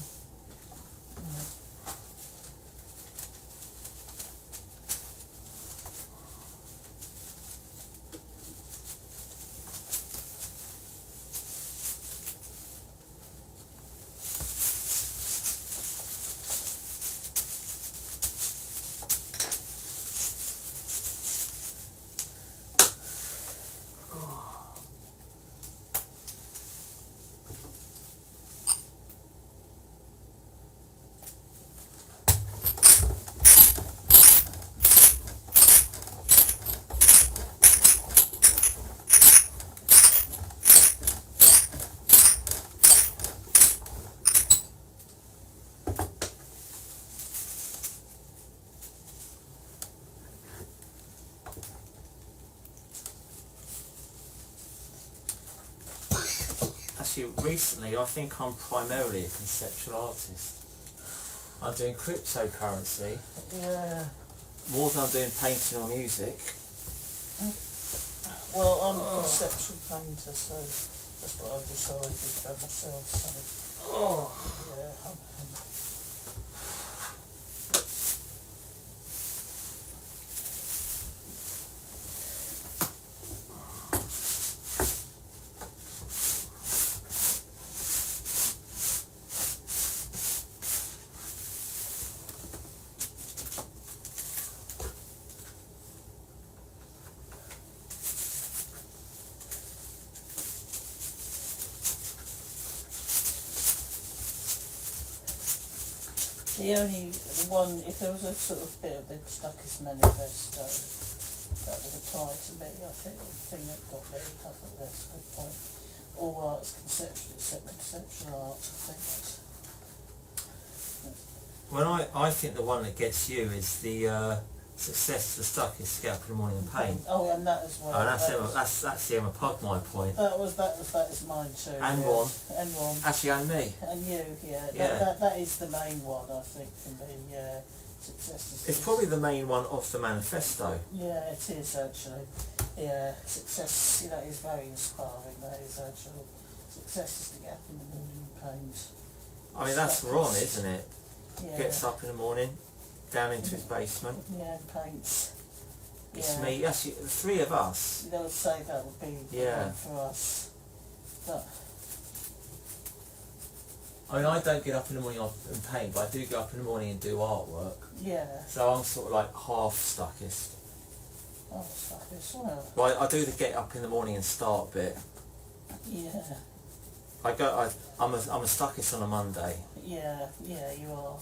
Actually, recently I think I'm primarily a conceptual artist. I'm doing cryptocurrency Yeah. more than I'm doing painting or music. Well, I'm a conceptual painter, so that's what I've decided for myself. So, yeah, the only one, if there was a sort of bit of the Stuckist manifesto that would apply to me, I think the thing that got me, I think that's a good point. All art's conceptual except conceptual art, I think that's... When I think the one that gets you is the success of the Stuckist, get up in the morning and paint. Oh, and that as well. Oh, that's the Emma Pugmire point. That is mine too. And yeah. Ron. And Ron. Actually, and me. And you, yeah. Yeah. That is the main one, I think, for me, yeah. Success is... It's probably the main one of the manifesto. Yeah, it is actually. Yeah, success, is very inspiring, that is actually. Success is to get up in the morning and paint. I mean, that's Ron, isn't it? Yeah. Gets up in the morning, down into his basement. Yeah, and paints. It's Yeah. me, actually, the three of us. I would say that would be the Yeah. one for us. But, I mean, I don't get up in the morning and paint, but I do get up in the morning and do artwork. yeah. So I'm sort of like half Stuckist. Oh, stuff as well. Well, I do the get up in the morning and start bit. Yeah. I'm a Stuckist on a Monday. Yeah, you are.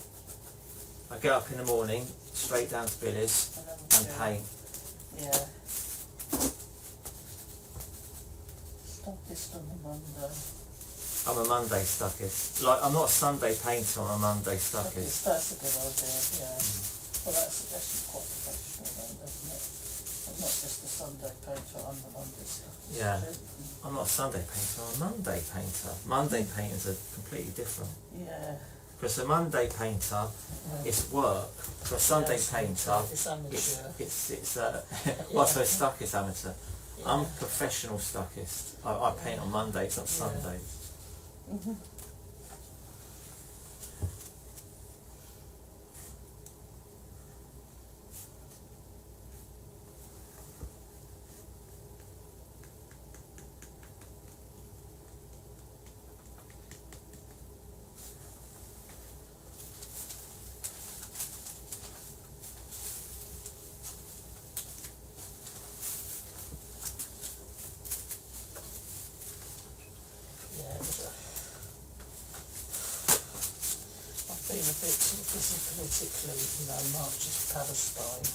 I get up in the morning, straight down to Billy's and paint. Yeah. Stuckist on the Monday. I'm a Monday Stuckist. Like, I'm not a Sunday painter, I'm a Monday Stuckist. That's a good idea, yeah. Well, that's quite professional then, doesn't it? I'm not just a Sunday painter, I'm the Monday Stuckist. Yeah. I'm not a Sunday painter, I'm a Monday painter. Monday painters are completely different. Yeah. Because a Monday painter, it's work. For a Sunday Yes, painter, it's amateur. it's well, so Stuckist amateur. Yeah. I'm professional Stuckist. I paint on Mondays, not Sundays. Mhm. Been a bit sort of busy politically, March is Palestine.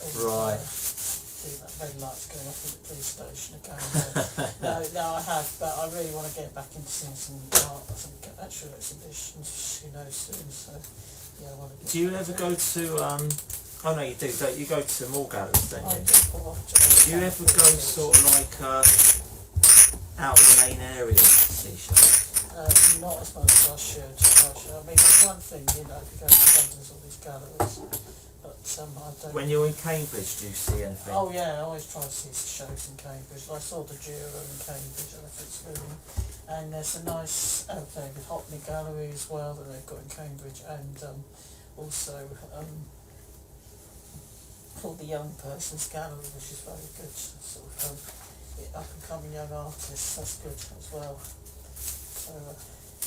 And, Right. see that red light's going off at the police station again. No, I have, but I really want to get back into seeing some art, some actual exhibitions, you know, soon. So yeah, I want to. Do you ever go to? Oh no, you do. Don't you go to more galleries? Don't I you? do quite often. Do you ever go sort of like out in the main area to see shows? Not as much as I should. I mean, it's one thing, you know, if you go to London's all these galleries, but I don't. When you're in Cambridge, do you see anything? Oh yeah, I always try to see shows in Cambridge. I saw the JUL in Cambridge, I think it's really. And there's a nice David Hockney gallery as well that they've got in Cambridge, and also called the Young Person's Gallery, which is very good. Sort of up and coming young artists, that's good as well. So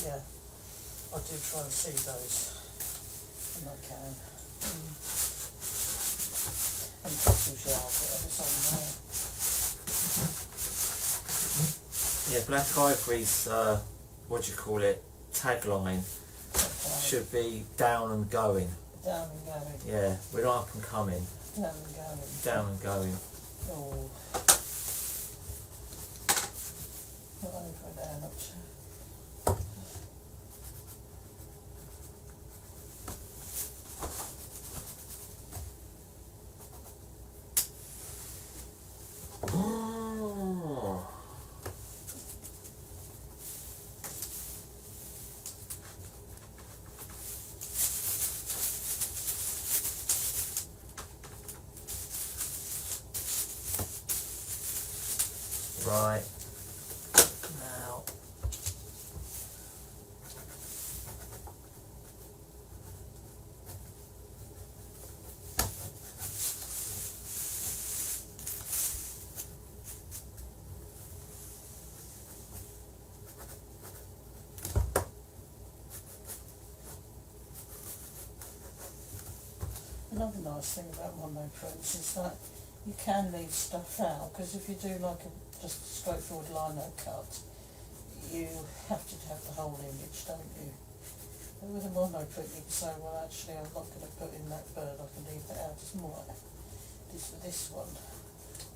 yeah, I do try and see those when I can. And couples yard, whatever's on there. Yeah, Black Ivory's what do you call it? Tagline should be down and going. Down and going. Yeah, we're not up and coming. Down and going. Down and going. Oh. Not over there, not sure. Right. Now. Another nice thing about monoprints is that you can leave stuff out, because if you do like a just a straightforward lino cut, you have to have the whole image, don't you? But with a monoprint you can say, well actually I'm not going to put in that bird, I can leave that out as more like this for this one.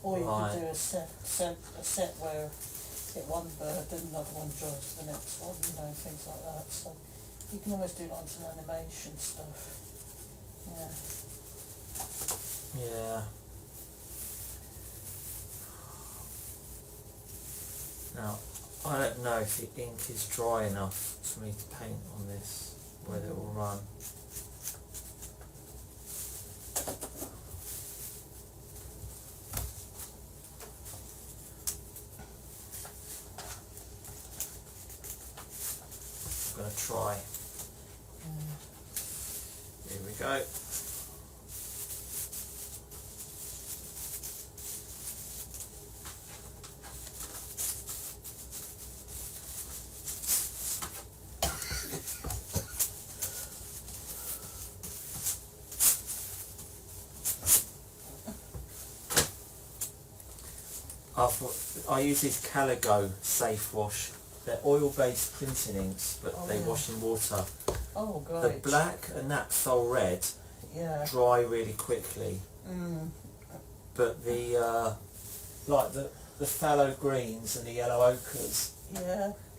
Or you Right. could do a set where you get one bird, then another one joins to the next one, you know, things like that. So you can always do like some animation stuff. Yeah. Yeah. Now, I don't know if the ink is dry enough for me to paint on this, whether it will run. I'm going to try. Here we go. I use these Caligo Safe Wash. They're oil-based printing inks, but they wash in water. Oh, great. The black and naphthol red dry really quickly, but the like the phthalo greens and the yellow ochres,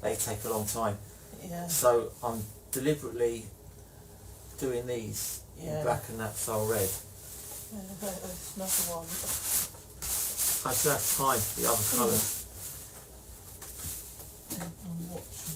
they take a long time. Yeah. So I'm deliberately doing these in black and naphthol red. Yeah, there's another one. I still have time for the other colours. I'm watching.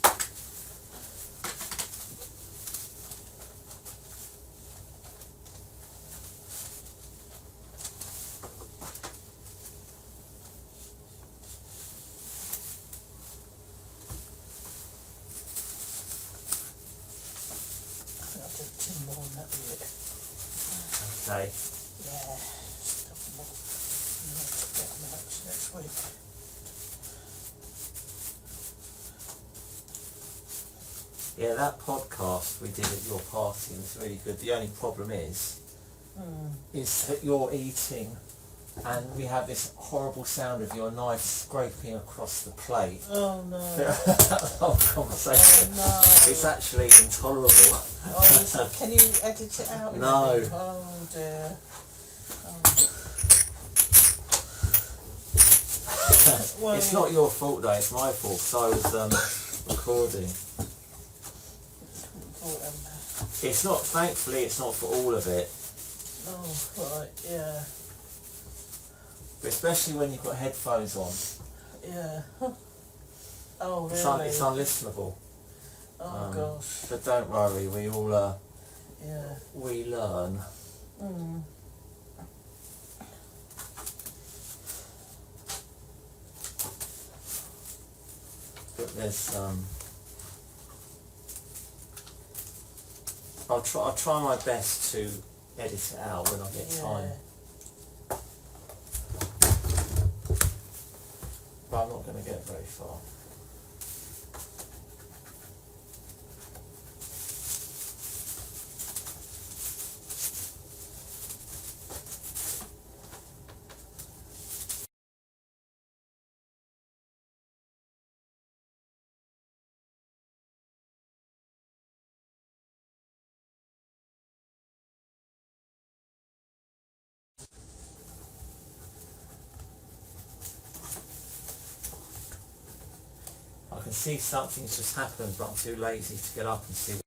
I think I'll do 2 more and that'll be it. Okay. Yeah, just a couple more. And then I'll get them out next week. Yeah, that podcast we did at your party was really good. The only problem is that you're eating and we have this horrible sound of your knife scraping across the plate. Oh no. That whole conversation. Oh no. It's actually intolerable. Oh, is it, can you edit it out? No. Oh dear. Oh. Well, It's not your fault though, it's my fault, because I was recording. It's not, thankfully it's not for all of it, Oh, right, yeah, but especially when you've got headphones on, yeah. Oh, it's, really? it's unlistenable. Oh, gosh, But don't worry, we all, yeah. we learn. Mm. But there's, I'll try my best to edit it out when I get time. But I'm not going to get very far. I can see something's just happened, but I'm too lazy to get up and see.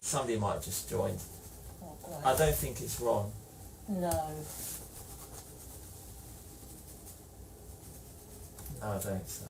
Somebody might have just joined. Oh, great. I don't think it's Ron. No. No, I don't. So.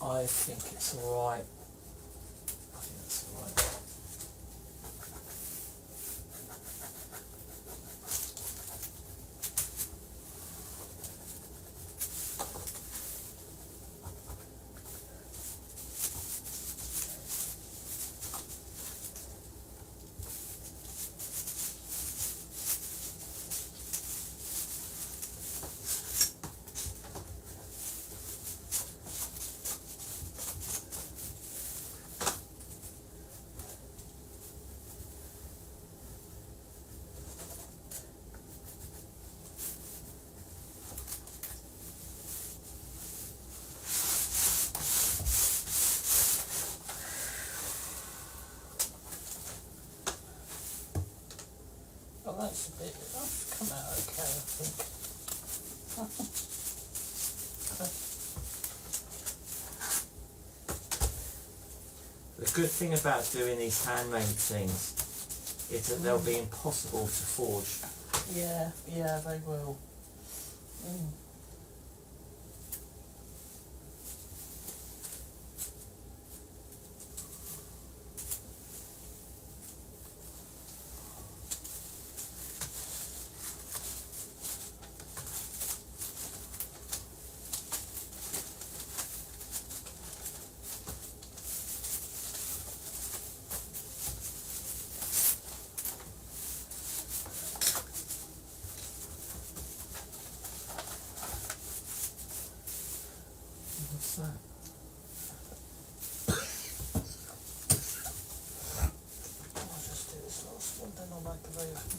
I think it's alright. I think that's alright. Oh, that's a bit, that's come out okay, I think. The good thing about doing these handmade things is that they'll be impossible to forge. Yeah, yeah, they will. Mm. What's that? I'll just do this last one, then I'll make a move.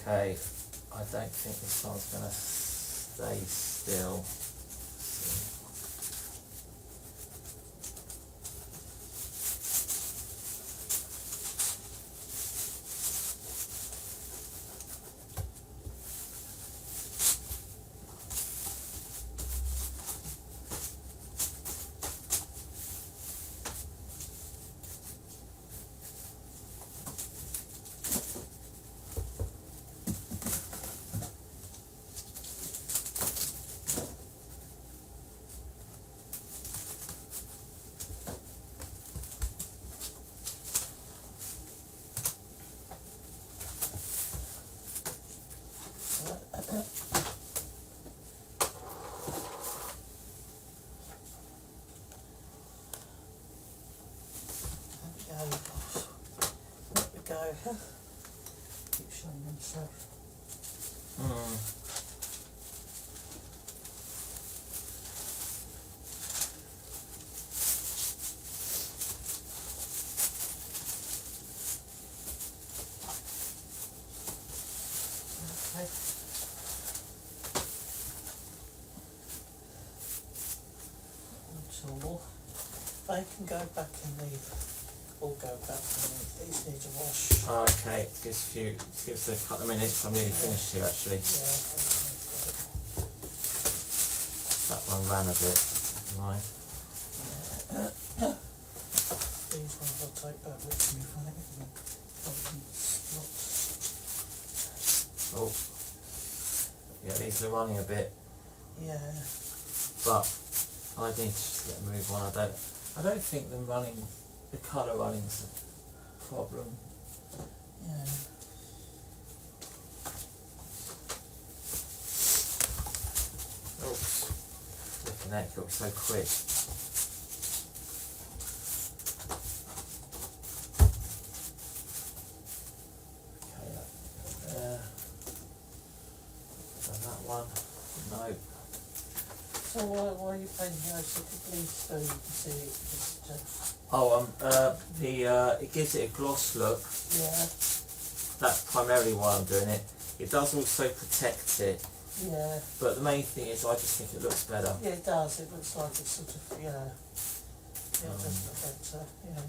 Okay, I don't think this one's going to stay still. Keep showing himself. Okay. That's all. They can go back in the, all go back in the, these need a wash. Okay, gives a couple of minutes. I'm nearly finished here actually. Yeah. That one ran a bit. Right. These ones I'll take back with me if I think of them. Oh. Yeah, these are running a bit, Yeah. but I need to just get a move on. I don't think the colour running's a problem. Yeah. Oops. Flipping heck, it looks so quick. Okay, and that one, no. So why are you painting those typically so you can see it just, Oh, it gives it a gloss look. yeah, That's primarily why I'm doing it. It does also protect it, yeah, but the main thing is I just think it looks better. yeah, it does, it looks like it's sort of, yeah, it does look better, yeah.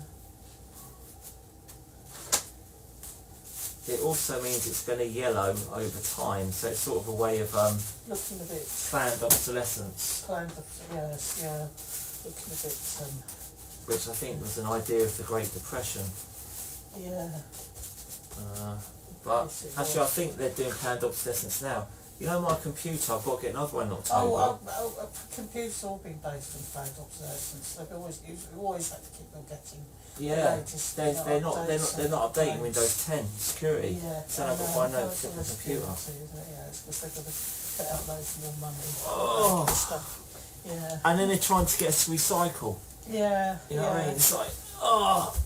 It also means it's going to yellow over time, so it's sort of a way of Looking a bit planned obsolescence, planned, yes, yeah, looking a bit, which I think was an idea of the Great Depression. yeah. But Yes, it actually I was. think they're doing planned obsolescence now. You know my computer, I've got to get another one in Oh, October. computers all been based on planned obsolescence. They've always had to keep on getting Yeah, the latest, they're not updating updates. Windows 10 security. Yeah, So I've got to buy another different computer. Yeah, it's because they've got to put out loads more money Oh. and stuff. Yeah. And then they're trying to get us to recycle. Yeah. You know yeah. what I mean? It's like, oh.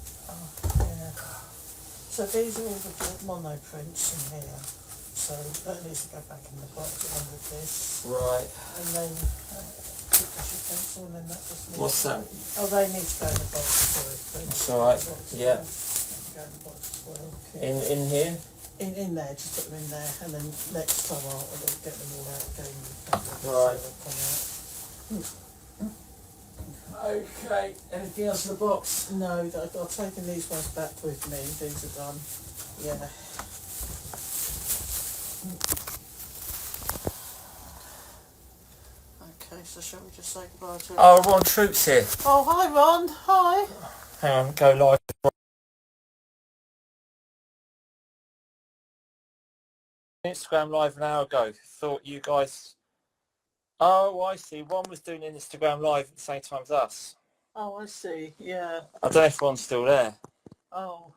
Yeah. So these are all the mono prints in here. So that needs to go back in the box along with this. Right. And then pencil and then that just needs What's that? Oh, they need to go in the box, sorry. That's alright, yeah. Go in the box as well. In here? In there, just put them in there, and then next time I'll get them all out again. Right. So they'll come out. Okay, anything else in the box? No, I've taken these ones back with me. These are done. Yeah. Okay, so shall we just say goodbye to Oh, Ron Troop's here. Oh, hi Ron. Hi. Hang on, go live. Instagram live an hour ago. Thought you guys... Oh, I see. Ron was doing an Instagram live at the same time as us. Oh, I see. Yeah. I don't know if Ron's still there. Oh.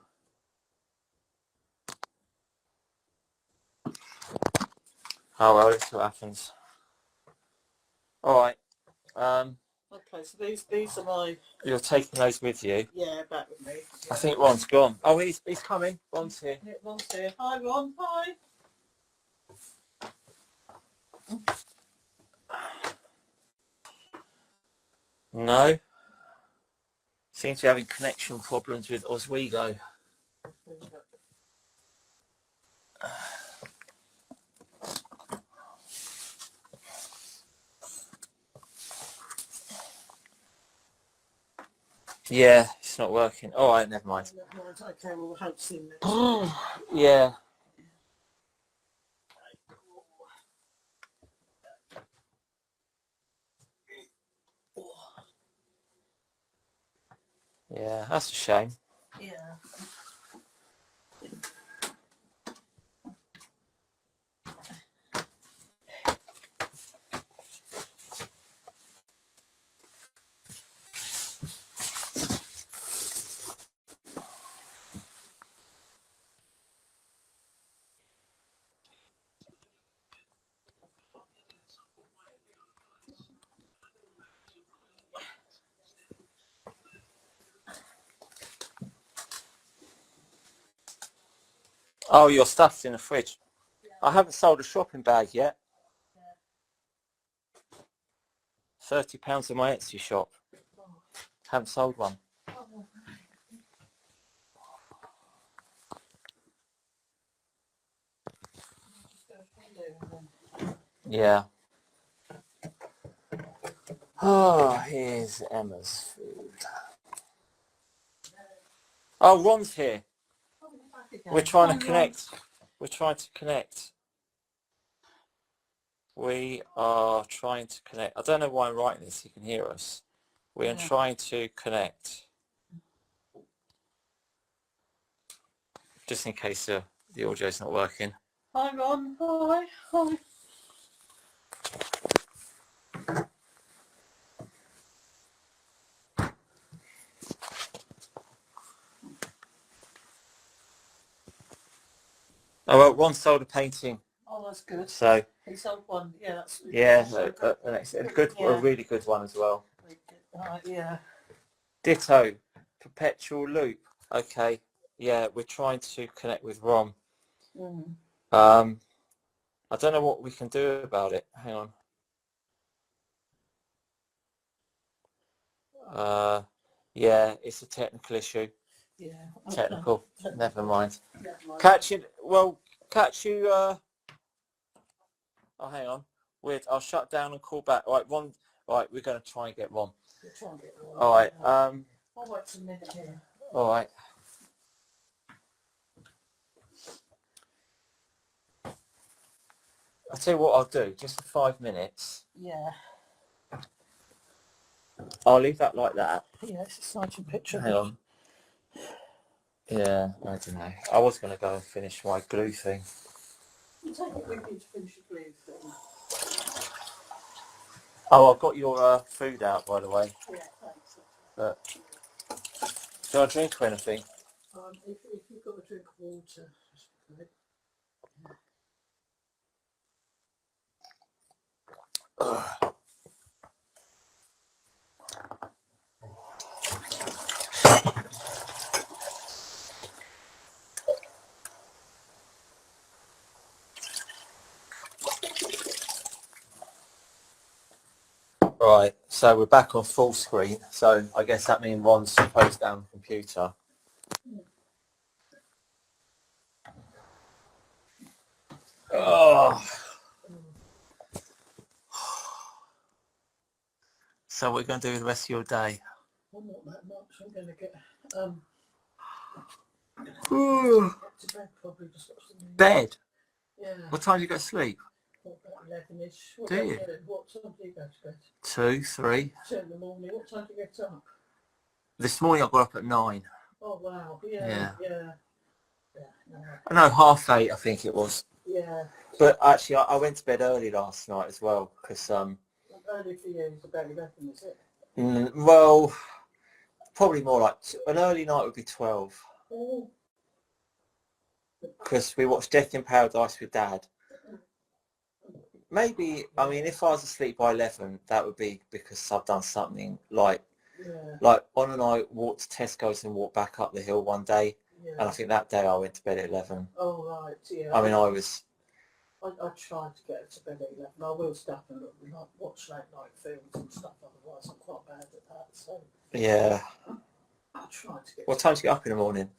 Oh well, let's see what happens. Alright. Okay, so these are my... You're taking those with you. Yeah, back with me. Yeah. I think Ron's gone. Oh, he's coming. Ron's here. Yeah, Ron's here. Hi Ron. Hi. No. Seems to be having connection problems with Oswego. Yeah, it's not working. All right, never mind. Okay, we'll hope to see you next week. Yeah. Yeah, that's a shame. Yeah. Oh, your stuff's in the fridge. I haven't sold a shopping bag yet. £30 in my Etsy shop. Haven't sold one. Yeah. Oh, here's Emma's food. Oh, Ron's here. We're trying to connect. We're trying to connect. We are trying to connect. I don't know why I'm writing this. You can hear us. We are trying to connect. Just in case the audio's not working. Hi, Ron. Hi. Hi. Oh, well, Ron sold a painting. Oh, that's good. So He sold one. Yeah, that's a really good one as well. Yeah. Ditto, perpetual loop. Okay, yeah, we're trying to connect with Ron. I don't know what we can do about it. Hang on. Yeah, it's a technical issue. Yeah. Technical. Never mind. Catch you. Well, catch you. Oh, hang on. Weird. I'll shut down and call back. All right, Ron. All right, we're going to try and get Ron. We'll try and get Ron. All right. I'll wait a minute here. All right. I'll tell you what I'll do. Just for 5 minutes. Yeah. I'll leave that like that. Yeah, it's a exciting picture. Hang on. Yeah, I don't know. I was going to go and finish my glue thing. You take it with you to finish the glue thing. Oh, I've got your food out, by the way. Yeah, thanks. But, do I drink or anything? If you've got a drink of water, that's good. Right, so we're back on full screen. So I guess that means Ron's closed down the computer. Oh. So what are you going to do the rest of your day? Well, not that much. I'm going to get to bed probably. Just watch the news. Bed? Yeah. What time do you go to sleep? About 11ish. Do you? What time do you go to bed? 2, 3. 2 in the morning. What time do you get up? This morning I got up at 9. Oh wow! Yeah. No, 7:30 I think it was. Yeah. But actually I went to bed early last night as well because Early for you is about 11, is it? well, probably more like an early night would be 12. Oh. Because we watched Death in Paradise with Dad. Maybe, I mean, if I was asleep by 11, that would be because I've done something like On and I walked to Tesco's and walked back up the hill one day, and I think that day I went to bed at 11. Oh right, yeah. I mean, I tried to get to bed at 11. I will stop and watch late night films and stuff. Otherwise, I'm quite bad at that. So yeah. I tried to get. What time do you get up in the morning?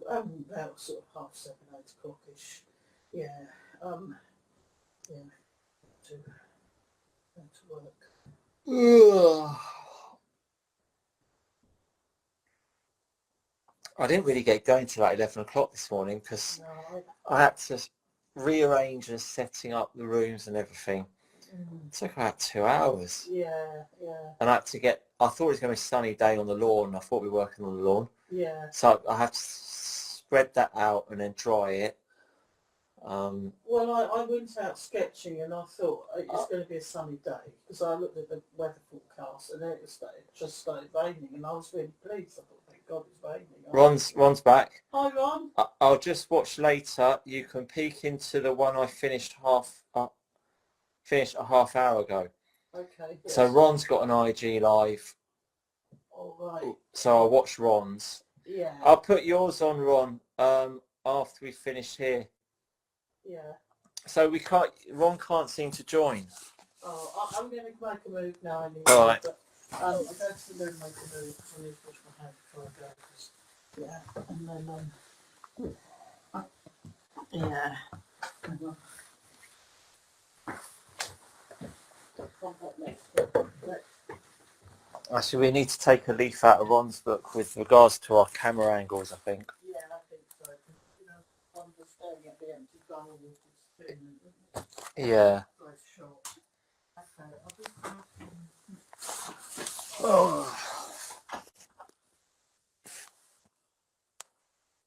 About sort of 7:30, 8 o'clock-ish. Yeah. Yeah. To work. I didn't really get going till like 11 o'clock this morning because No, I had to rearrange and setting up the rooms and everything. mm, It took about 2 hours. yeah, And I thought it was going to be a sunny day on the lawn. I thought we were working on the lawn. yeah. So I had to spread that out and then dry it. Well, I went out sketching and I thought it's going to be a sunny day because I looked at the weather forecast and it just started raining and I was really pleased. I thought, thank God it's raining. Ron's back. Hi, Ron. I'll just watch later. You can peek into the one I finished a half hour ago. Okay. Yes. So Ron's got an IG live. All right. So I'll watch Ron's. Yeah. I'll put yours on, Ron, after we finish here. Yeah. So Ron can't seem to join. Oh, I'm going to make a move now anyway. All right. But, I'm going to make a move because I need to wash my hands before I go. Yeah. And then, yeah. Actually, we need to take a leaf out of Ron's book with regards to our camera angles, I think. Yeah, I think so. You know, I'm just staring at the empty bowl with this thing. Yeah. Very short. Okay, I'll just...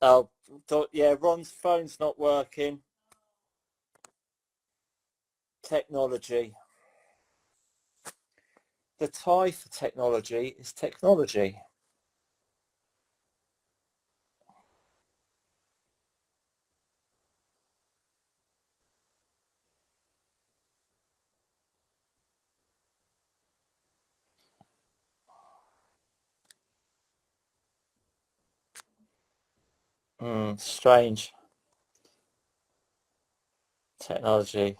Oh. Yeah, Ron's phone's not working. Technology. The tie for technology is technology. Strange. Technology.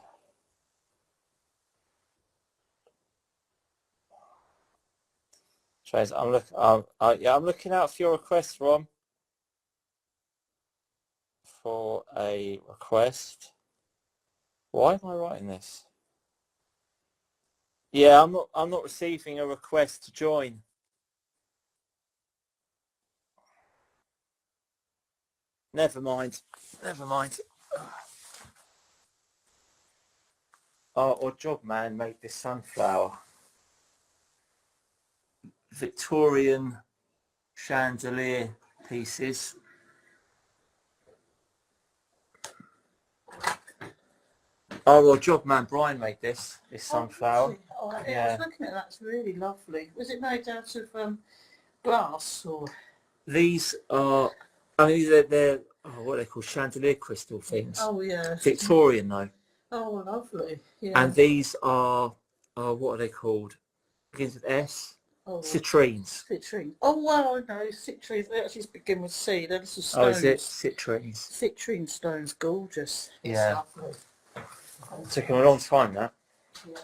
Strange. I'm looking out for your request, Ron. For a request. Why am I writing this? Yeah, I'm not receiving a request to join. Never mind. Or job man made this sunflower. Victorian chandelier pieces. Oh, well, job man Brian made this sunflower. I was looking at that. It's really lovely. Was it made out of glass or? These are, they're what are they called, chandelier crystal things. Oh yeah. Victorian though. Oh, lovely. Yeah. And these are what are they called? Begins with S. Oh, citrines. Citrine. Oh well, I know citrines. They actually begin with C. They're little stones. Oh, is it citrines? Citrine stones, gorgeous. Yeah. It's lovely. It took him a long time, that. Yeah.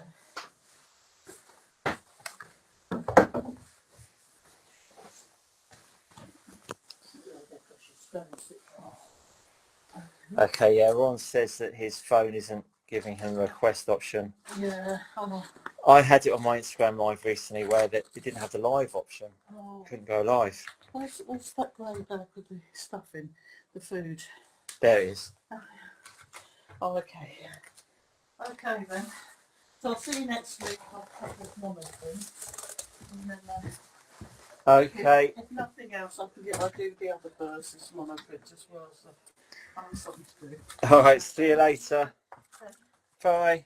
Okay, yeah, Ron says that his phone isn't giving him a request option. Yeah. Oh. I had it on my Instagram live recently where it didn't have the live option. Oh. Couldn't go live. What's that grey bag with the stuff in? The food? There it is. Oh, okay. Okay then. So I'll see you next week. I'll cut this monitoring. And then, Okay. if nothing else, I'll do the other person's monitoring as well. So I have something to do. All right, see you later. Okay. Bye.